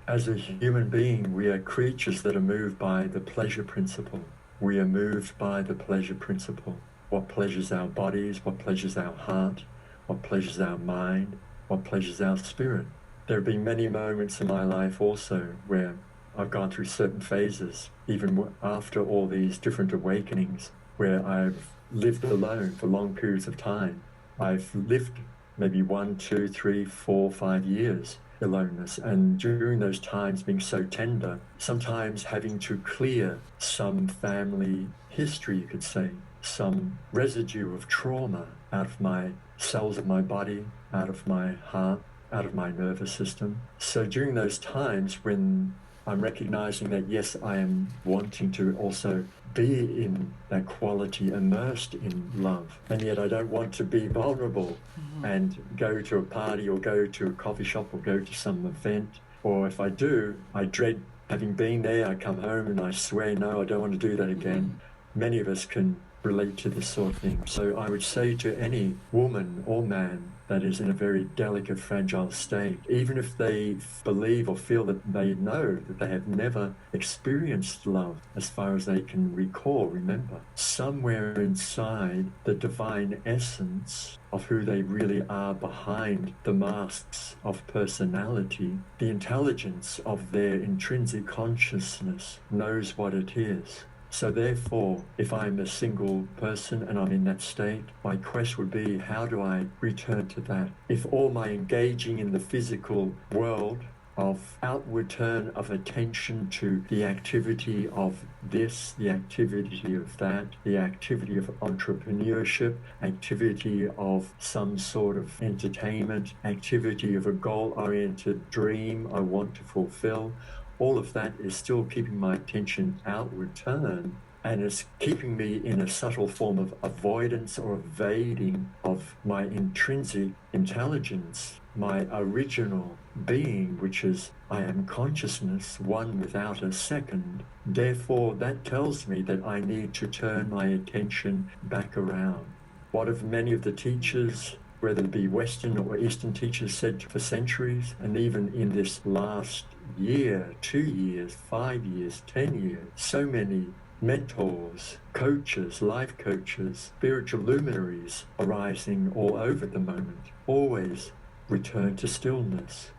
As a human being, we are creatures that are moved by the pleasure principle. We are moved by the pleasure principle. What pleasures our bodies, what pleasures our heart, what pleasures our mind, what pleasures our spirit. There have been many moments in my life also where I've gone through certain phases, even after all these different awakenings, where I've lived alone for long periods of time. I've lived maybe 1, 2, 3, 4, 5 years aloneness. And during those times being so tender, sometimes having to clear some family history, you could say, some residue of trauma out of my cells of my body, out of my heart, out of my nervous system. So during those times when I'm recognizing that, yes, I am wanting to also be in that quality, immersed in love, and yet I don't want to be vulnerable and go to a party or go to a coffee shop or go to some event. Or if I do, I dread having been there. I come home and I swear, no, I don't want to do that again. Many of us can relate to this sort of thing. So I would say to any woman or man that is in a very delicate, fragile state, even if they believe or feel that they know that they have never experienced love as far as they can recall, remember, somewhere inside the divine essence of who they really are behind the masks of personality, the intelligence of their intrinsic consciousness knows what it is. So therefore, if I'm a single person and I'm in that state, my quest would be, how do I return to that? If all my engaging in the physical world of outward turn of attention to the activity of this, the activity of that, the activity of entrepreneurship, activity of some sort of entertainment, activity of a goal-oriented dream I want to fulfill, all of that is still keeping my attention outward turn, and it's keeping me in a subtle form of avoidance or evading of my intrinsic intelligence, my original being, which is I am consciousness, one without a second. Therefore, that tells me that I need to turn my attention back around. What have many of the teachers, whether it be Western or Eastern teachers, said for centuries, and even in this last year, 2 years, 5 years, 10 years, so many mentors, coaches, life coaches, spiritual luminaries arising all over at the moment. Always return to stillness.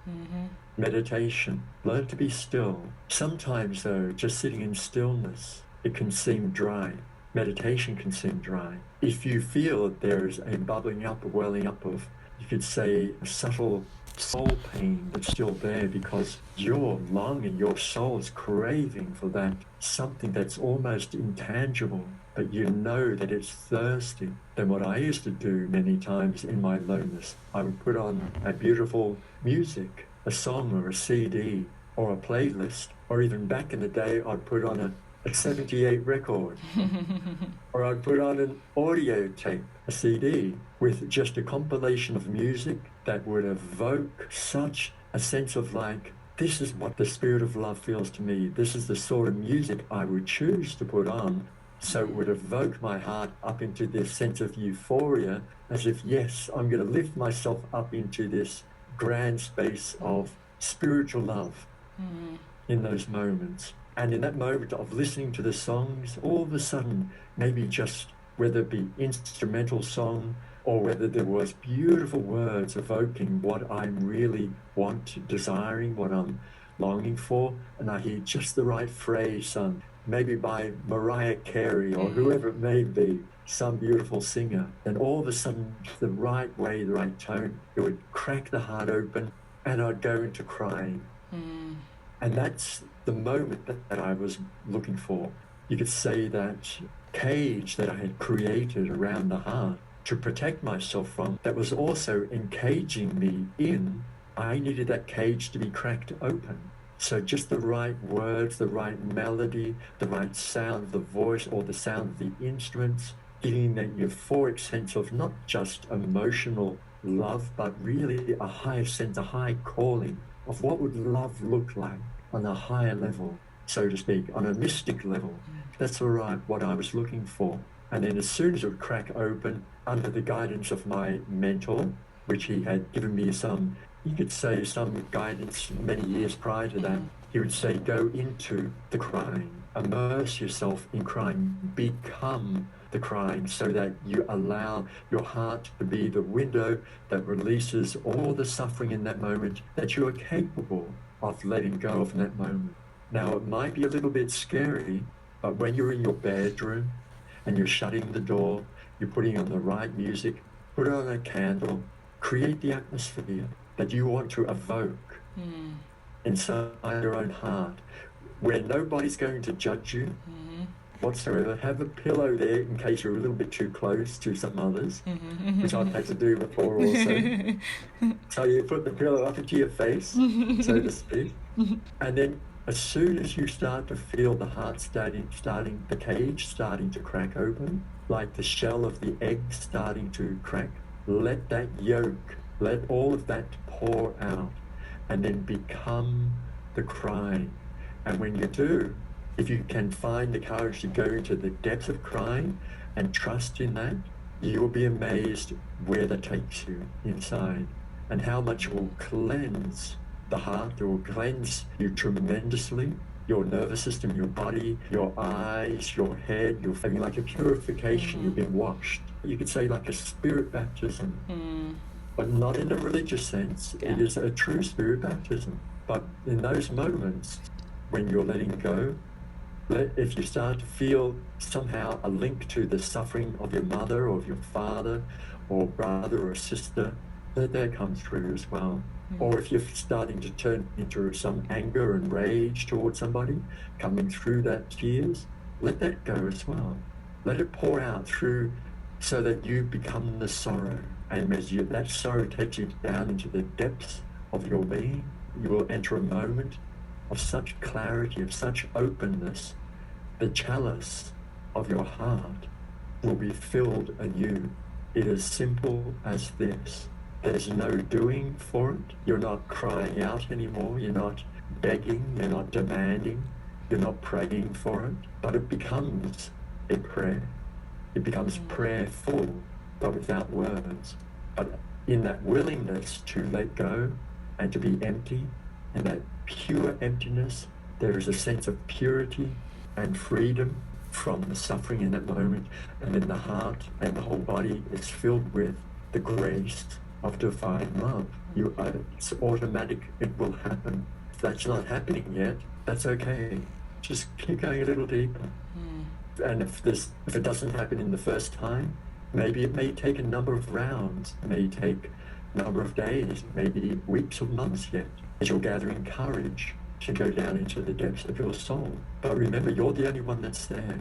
Meditation, learn to be still. Sometimes though, just sitting in stillness, it can seem dry. Meditation can seem dry. If you feel that there is a bubbling up, a welling up of, you could say, a subtle soul pain that's still there because your longing, your soul is craving for that something that's almost intangible, but you know that it's thirsty, then what I used to do many times in my loneliness, I would put on a beautiful music, a song or a CD or a playlist, or even back in the day I'd put on a 78 record, or I'd put on an audio tape, a CD, with just a compilation of music that would evoke such a sense of like, this is what the spirit of love feels to me. This is the sort of music I would choose to put on. So it would evoke my heart up into this sense of euphoria, as if, yes, I'm going to lift myself up into this grand space of spiritual love in those moments. And in that moment of listening to the songs, all of a sudden, maybe just whether it be instrumental song or whether there was beautiful words evoking what I'm really desiring, what I'm longing for, and I hear just the right phrase sung, maybe by Mariah Carey or whoever it may be, some beautiful singer, and all of a sudden, the right way, the right tone, it would crack the heart open and I'd go into crying. And that's the moment that I was looking for. You could say that cage that I had created around the heart to protect myself from, that was also encaging me in, I needed that cage to be cracked open. So just the right words, the right melody, the right sound of the voice or the sound of the instruments, giving that euphoric sense of not just emotional love, but really a higher sense, a high calling of what would love look like on a higher level, so to speak, on a mystic level. That's what I was looking for. And then as soon as it would crack open, under the guidance of my mentor, which he had given me some, you could say some guidance many years prior to that, he would say, go into the crying, immerse yourself in crying, become the crying, so that you allow your heart to be the window that releases all the suffering in that moment that you are capable of letting go of in that moment. Now, it might be a little bit scary, but when you're in your bedroom and you're shutting the door, you're putting on the right music, put on a candle, create the atmosphere that you want to evoke inside your own heart, where nobody's going to judge you whatsoever. Have a pillow there in case you're a little bit too close to some others, which I've had to do before also. So you put the pillow up into your face, so to speak, and then as soon as you start to feel the heart starting, the cage starting to crack open, like the shell of the egg starting to crack, let that yolk, let all of that pour out, and then become the crying. And when you do, if you can find the courage to go into the depth of crying and trust in that, you will be amazed where that takes you inside and how much it will cleanse the heart. It will cleanse you tremendously, your nervous system, your body, your eyes, your head. You're feeling like a purification. You've been washed. You could say like a spirit baptism, but not in a religious sense. It is a true spirit baptism. But in those moments when you're letting go, if you start to feel somehow a link to the suffering of your mother or of your father or brother or sister, let that come through as well. Or if you're starting to turn into some anger and rage towards somebody, coming through that tears, let that go as well. Let it pour out through so that you become the sorrow. And as that sorrow takes you down into the depths of your being, you will enter a moment of such clarity, of such openness. The chalice of your heart will be filled anew. It is simple as this. There's no doing for it. You're not crying out anymore. You're not begging. You're not demanding. You're not praying for it. But it becomes a prayer. It becomes prayerful, but without words. But in that willingness to let go and to be empty, in that pure emptiness, there is a sense of purity and freedom from the suffering in that moment. And then the heart and the whole body is filled with the grace of divine love. It's automatic. It will happen. If that's not happening yet, that's okay. Just keep going a little deeper. And if it doesn't happen in the first time, maybe it may take a number of rounds. It may take a number of days, maybe weeks or months yet, as you're gathering courage to go down into the depths of your soul. But remember, you're the only one that's there.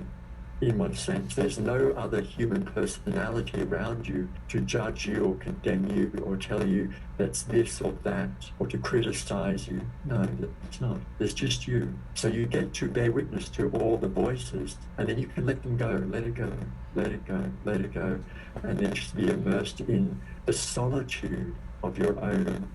In one sense, there's no other human personality around you to judge you or condemn you or tell you that's this or that or to criticize you. No, it's not. There's just you. So you get to bear witness to all the voices, and then you can let them go, let it go, let it go, let it go, and then just be immersed in the solitude of your own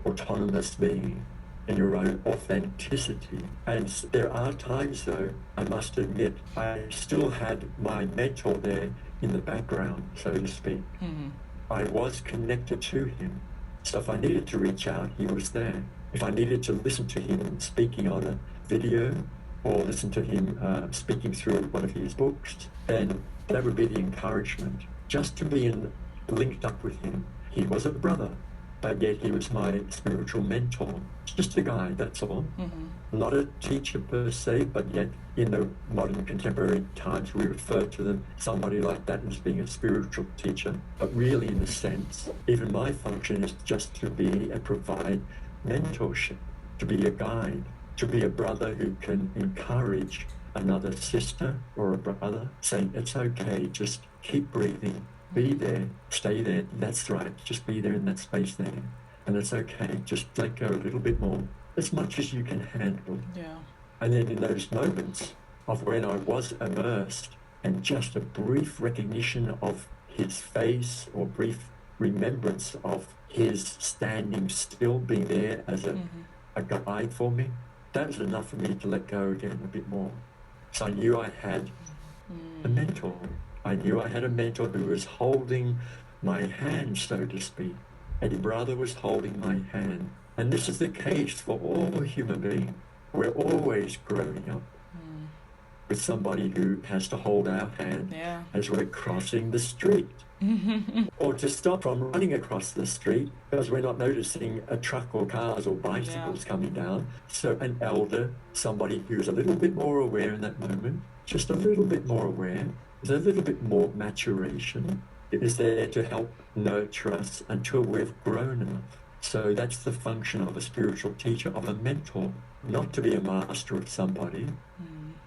autonomous being and your own authenticity. And there are times, though, I must admit, I still had my mentor there in the background, so to speak. I was connected to him. So if I needed to reach out, he was there. If I needed to listen to him speaking on a video or listen to him speaking through one of his books, then that would be the encouragement. Just to be linked up with him. He was a brother, but yet he was my spiritual mentor. Just a guy, that's all. Not a teacher per se, but yet in the modern contemporary times we refer to them, somebody like that as being a spiritual teacher. But really, in a sense, even my function is just to be and provide mentorship, to be a guide, to be a brother who can encourage another sister or a brother, saying, it's okay, just keep breathing. Be there, stay there, that's right, just be there in that space there. And it's okay, just let go a little bit more, as much as you can handle. Yeah. And then in those moments of when I was immersed and just a brief recognition of his face or brief remembrance of his standing still, being there as a guide for me, that was enough for me to let go again a bit more. So I knew I had a mentor. I knew I had a mentor who was holding my hand, so to speak. And your brother was holding my hand. And this is the case for all human beings. We're always growing up with somebody who has to hold our hand as we're crossing the street. Or to stop from running across the street because we're not noticing a truck or cars or bicycles coming down. So an elder, somebody who's a little bit more aware in that moment, just a little bit more aware, there's a little bit more maturation, is there to help nurture us until we've grown enough. So that's the function of a spiritual teacher, of a mentor, not to be a master of somebody,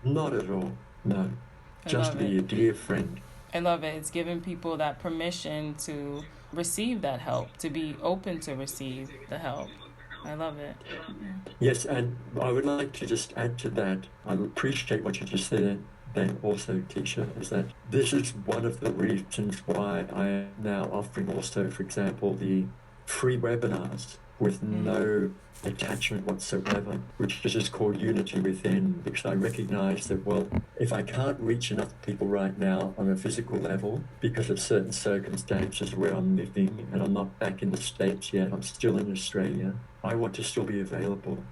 not at all, no, just to be a dear friend. I love it. It's giving people that permission to receive that help, to be open to receive the help. I love it. Yes, and I would like to just add to that. I appreciate what you just said then also, Tisha, is that this is one of the reasons why I am now offering also, for example, the free webinars with no attachment whatsoever, which is just called Unity Within, because I recognize that, well, if I can't reach enough people right now on a physical level because of certain circumstances where I'm living and I'm not back in the States yet, I'm still in Australia, I want to still be available.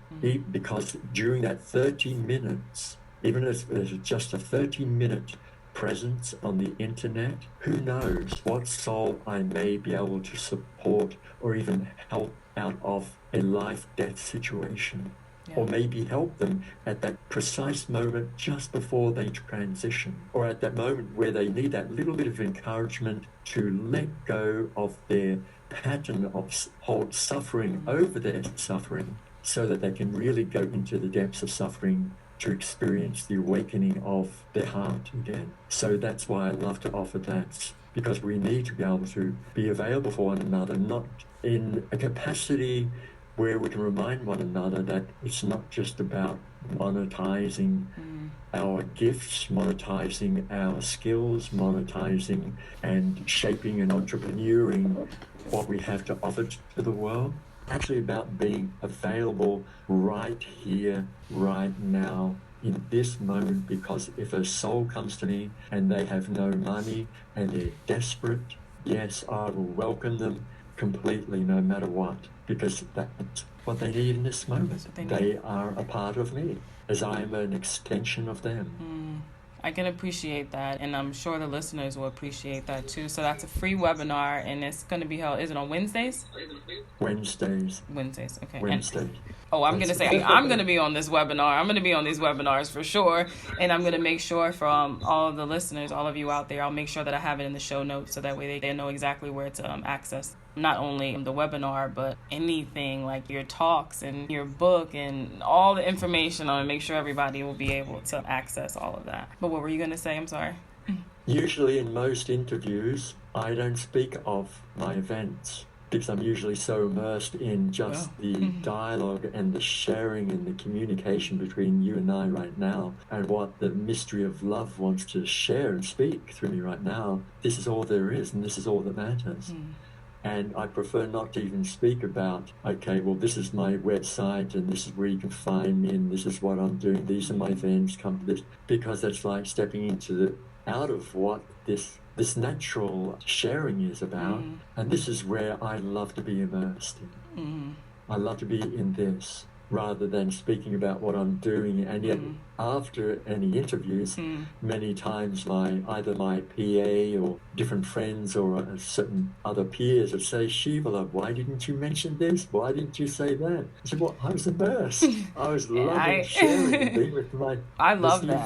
Because during that 30 minutes, even if it's just a 30-minute presence on the internet, who knows what soul I may be able to support or even help out of a life-death situation, or maybe help them at that precise moment just before they transition, or at that moment where they need that little bit of encouragement to let go of their pattern of suffering over their suffering, so that they can really go into the depths of suffering to experience the awakening of their heart again. So that's why I love to offer that, because we need to be able to be available for one another, not in a capacity where we can remind one another that it's not just about monetizing our gifts, monetizing our skills, monetizing and shaping and entrepreneuring what we have to offer to the world. Actually about being available right here, right now, in this moment, because if a soul comes to me and they have no money and they're desperate, yes, I will welcome them completely, no matter what, because that's what they need in this moment. They are a part of me, as I am an extension of them. I can appreciate that, and I'm sure the listeners will appreciate that too. So that's a free webinar, and it's going to be held, is it on Wednesdays? Wednesdays, okay. Wednesdays. I'm going to say, I'm going to be on this webinar. I'm going to be on these webinars for sure. And I'm going to make sure from all of the listeners, all of you out there, I'll make sure that I have it in the show notes so that way they know exactly where to access not only the webinar, but anything like your talks and your book and all the information on it. Make sure everybody will be able to access all of that. But what were you going to say? I'm sorry. Usually in most interviews, I don't speak of my events, because I'm usually so immersed in just the dialogue and the sharing and the communication between you and I right now, and what the mystery of love wants to share and speak through me right now. This is all there is, and this is all that matters. And I prefer not to even speak about, okay, well, this is my website and this is where you can find me and this is what I'm doing, these are my events, come to this, because that's like stepping into out of what this natural sharing is about. And this is where I love to be immersed in. I love to be in this rather than speaking about what I'm doing. And yet after any interviews, many times either my PA or different friends or certain other peers would say, Shivallah, why didn't you mention this? Why didn't you say that? I said, well, I was immersed. I was loving sharing and being with my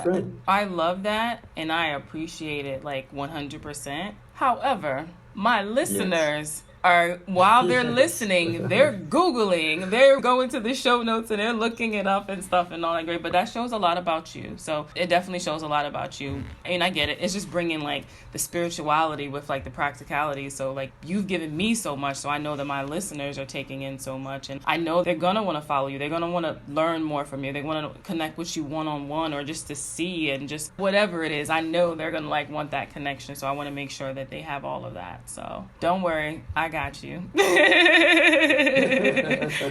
friend. I love that, and I appreciate it like 100%. However, my listeners are, while they're listening, they're Googling, they're going to the show notes and they're looking it up and stuff and all that great. But that shows a lot about you. So it definitely shows a lot about you. I mean, I get it. It's just bringing like the spirituality with like the practicality. So like you've given me so much. So I know that my listeners are taking in so much. And I know they're going to want to follow you. They're going to want to learn more from you. They want to connect with you one-on-one or just to see and just whatever it is. I know they're going to like want that connection. So I want to make sure that they have all of that. So don't worry. I got you.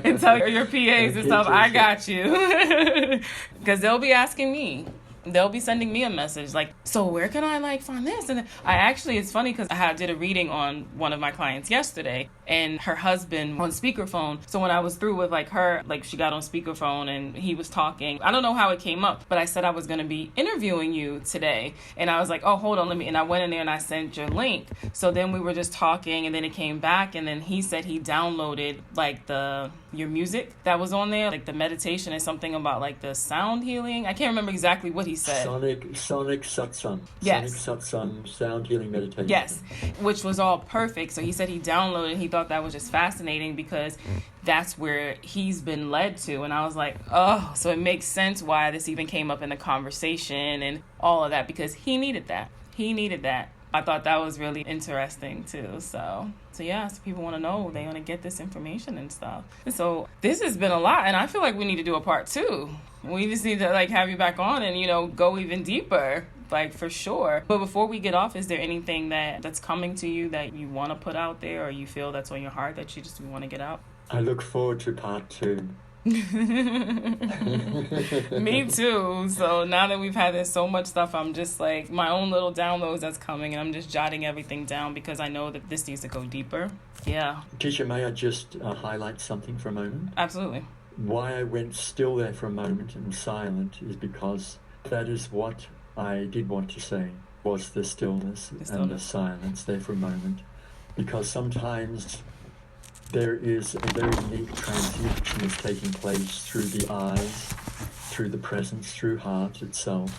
And tell your PAs and stuff, I got you. Because they'll be asking me. They'll be sending me a message like, so where can I like find this? And it's funny because I did a reading on one of my clients yesterday and her husband on speakerphone. So when I was through with like her, like she got on speakerphone and he was talking. I don't know how it came up, but I said I was going to be interviewing you today. And I was like, oh, hold on, and I went in there and I sent your link. So then we were just talking and then it came back and then he said he downloaded like the your music that was on there. Like the meditation is something about like the sound healing. I can't remember exactly what he said. Sonic satsang. Yes. Sonic satsang, sound healing meditation. Yes, which was all perfect. So he said he downloaded it. He thought that was just fascinating because that's where he's been led to. And I was like, oh, so it makes sense why this even came up in the conversation and all of that, because he needed that. He needed that. I thought that was really interesting too. So yeah, so people want to know, they want to get this information and stuff. And so this has been a lot, and I feel like we need to do a part 2. We just need to like have you back on and, you know, go even deeper, like for sure. But before we get off, is there anything that's coming to you that you want to put out there, or you feel that's on your heart that you just want to get out? I look forward to part 2. Me too. So now that we've had this so much stuff, I'm just like my own little downloads that's coming, and I'm just jotting everything down because I know that this needs to go deeper. Yeah. Tisha, may I just highlight something for a moment? Absolutely. Why I went still there for a moment and silent is because that is what I did want to say, was the stillness and the silence there for a moment. Because sometimes there is a very neat transmission that's taking place through the eyes, through the presence, through heart itself,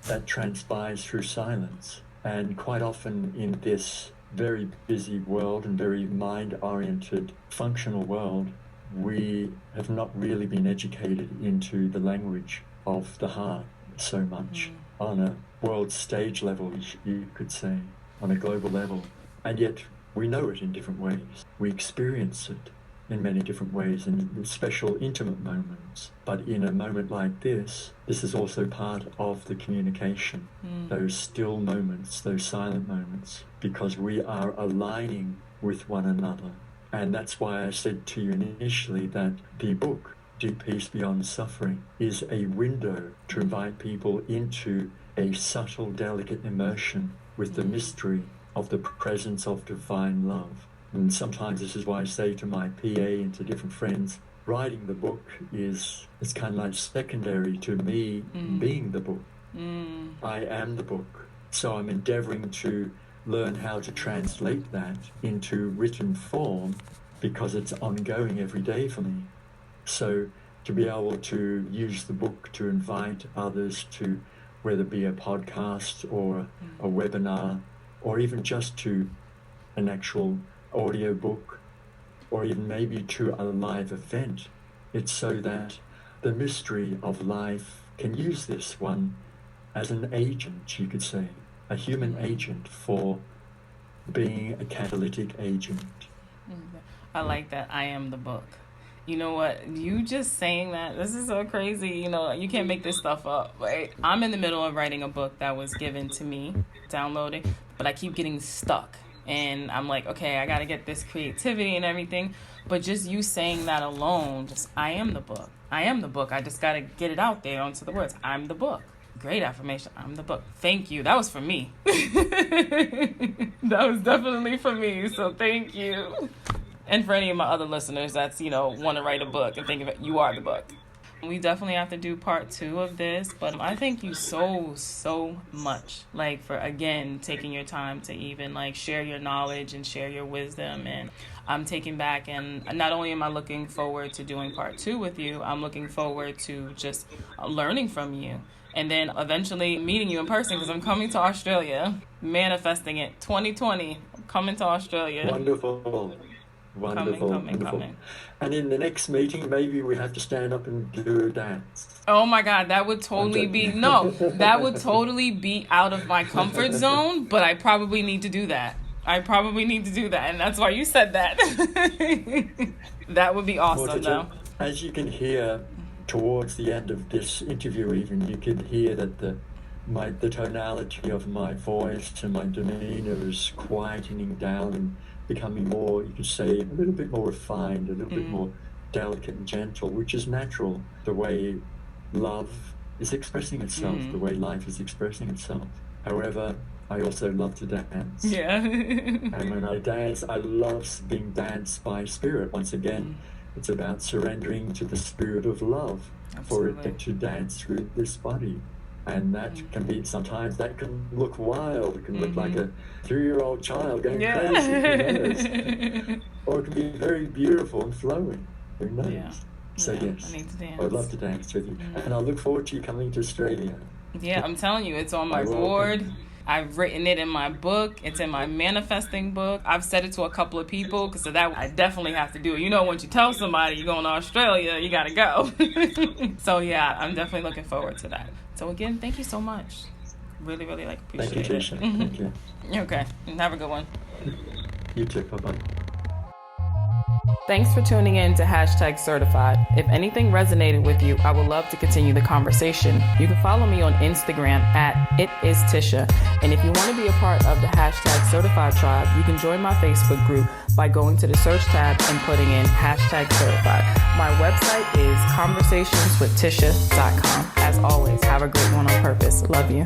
that transpires through silence. And quite often in this very busy world and very mind-oriented, functional world, we have not really been educated into the language of the heart so much on a world stage level, you could say, on a global level. And yet we know it in different ways. We experience it in many different ways, in special, intimate moments. But in a moment like this is also part of the communication, those still moments, those silent moments, because we are aligning with one another. And that's why I said to you initially that the book, Deep Peace Beyond Suffering, is a window to invite people into a subtle, delicate immersion with the mystery of the presence of divine love. And sometimes this is why I say to my PA and to different friends, writing the book it's kind of like secondary to me being the book. I am the book. So I'm endeavoring to learn how to translate that into written form, because it's ongoing every day for me. So to be able to use the book to invite others to, whether it be a podcast or a webinar, or even just to an actual audio book, or even maybe to a live event. It's so that the mystery of life can use this one as an agent, you could say, a human agent for being a catalytic agent. I like that. I am the book. You know what? You just saying that, this is so crazy. You know, you can't make this stuff up, right? I'm in the middle of writing a book that was given to me, downloading, but I keep getting stuck. And I'm like, okay, I got to get this creativity and everything. But just you saying that alone, just, I am the book. I am the book. I just got to get it out there onto the words. I'm the book. Great affirmation. I'm the book. Thank you. That was for me. That was definitely for me. So thank you. And for any of my other listeners that's, you know, want to write a book and think of it, you are the book. We definitely have to do part 2 of this, but I thank you so much, like, for, again, taking your time to even, like, share your knowledge and share your wisdom. And I'm taking back, and not only am I looking forward to doing part 2 with you, I'm looking forward to just learning from you. And then eventually meeting you in person, because I'm coming to Australia, manifesting it. 2020, I'm coming to Australia. Wonderful. Coming. And in the next meeting, maybe we have to stand up and do a dance. Oh my God, that would totally be, that would totally be out of my comfort zone, but I probably need to do that. And that's why you said that. That would be awesome, though. As you can hear, towards the end of this interview even, you can hear that the tonality of my voice and my demeanor is quietening down and becoming more, you could say, a little bit more refined, a little bit more delicate and gentle, which is natural, the way love is expressing itself, the way life is expressing itself. However, I also love to dance. Yeah. And when I dance, I love being danced by spirit. Once again, it's about surrendering to the spirit of love. Absolutely. For it to dance through this body. And that can be, sometimes that can look wild. It can look like a 3-year-old child going crazy. Or it can be very beautiful and flowing. nice. Yeah. So yeah, yes, I need to dance. I would love to dance with you. And I look forward to you coming to Australia. Yeah, I'm telling you, it's on my I will. board. I've written it in my book. It's in my manifesting book. I've said it to a couple of people because of that I definitely have to do it. You know, once you tell somebody you're going to Australia, you got to go. So yeah, I'm definitely looking forward to that. So again, thank you so much. Really, really appreciate Thank you, it. Tisha. Thank you. Okay, have a good one. You too. Bye-bye. Thanks for tuning in to #certified. If anything resonated with you, I would love to continue the conversation. You can follow me on Instagram at @itistisha. And if you want to be a part of the #certified tribe, you can join my Facebook group by going to the search tab and putting in #certified. My website is conversationswithtisha.com. As always, have a great one on purpose. Love you.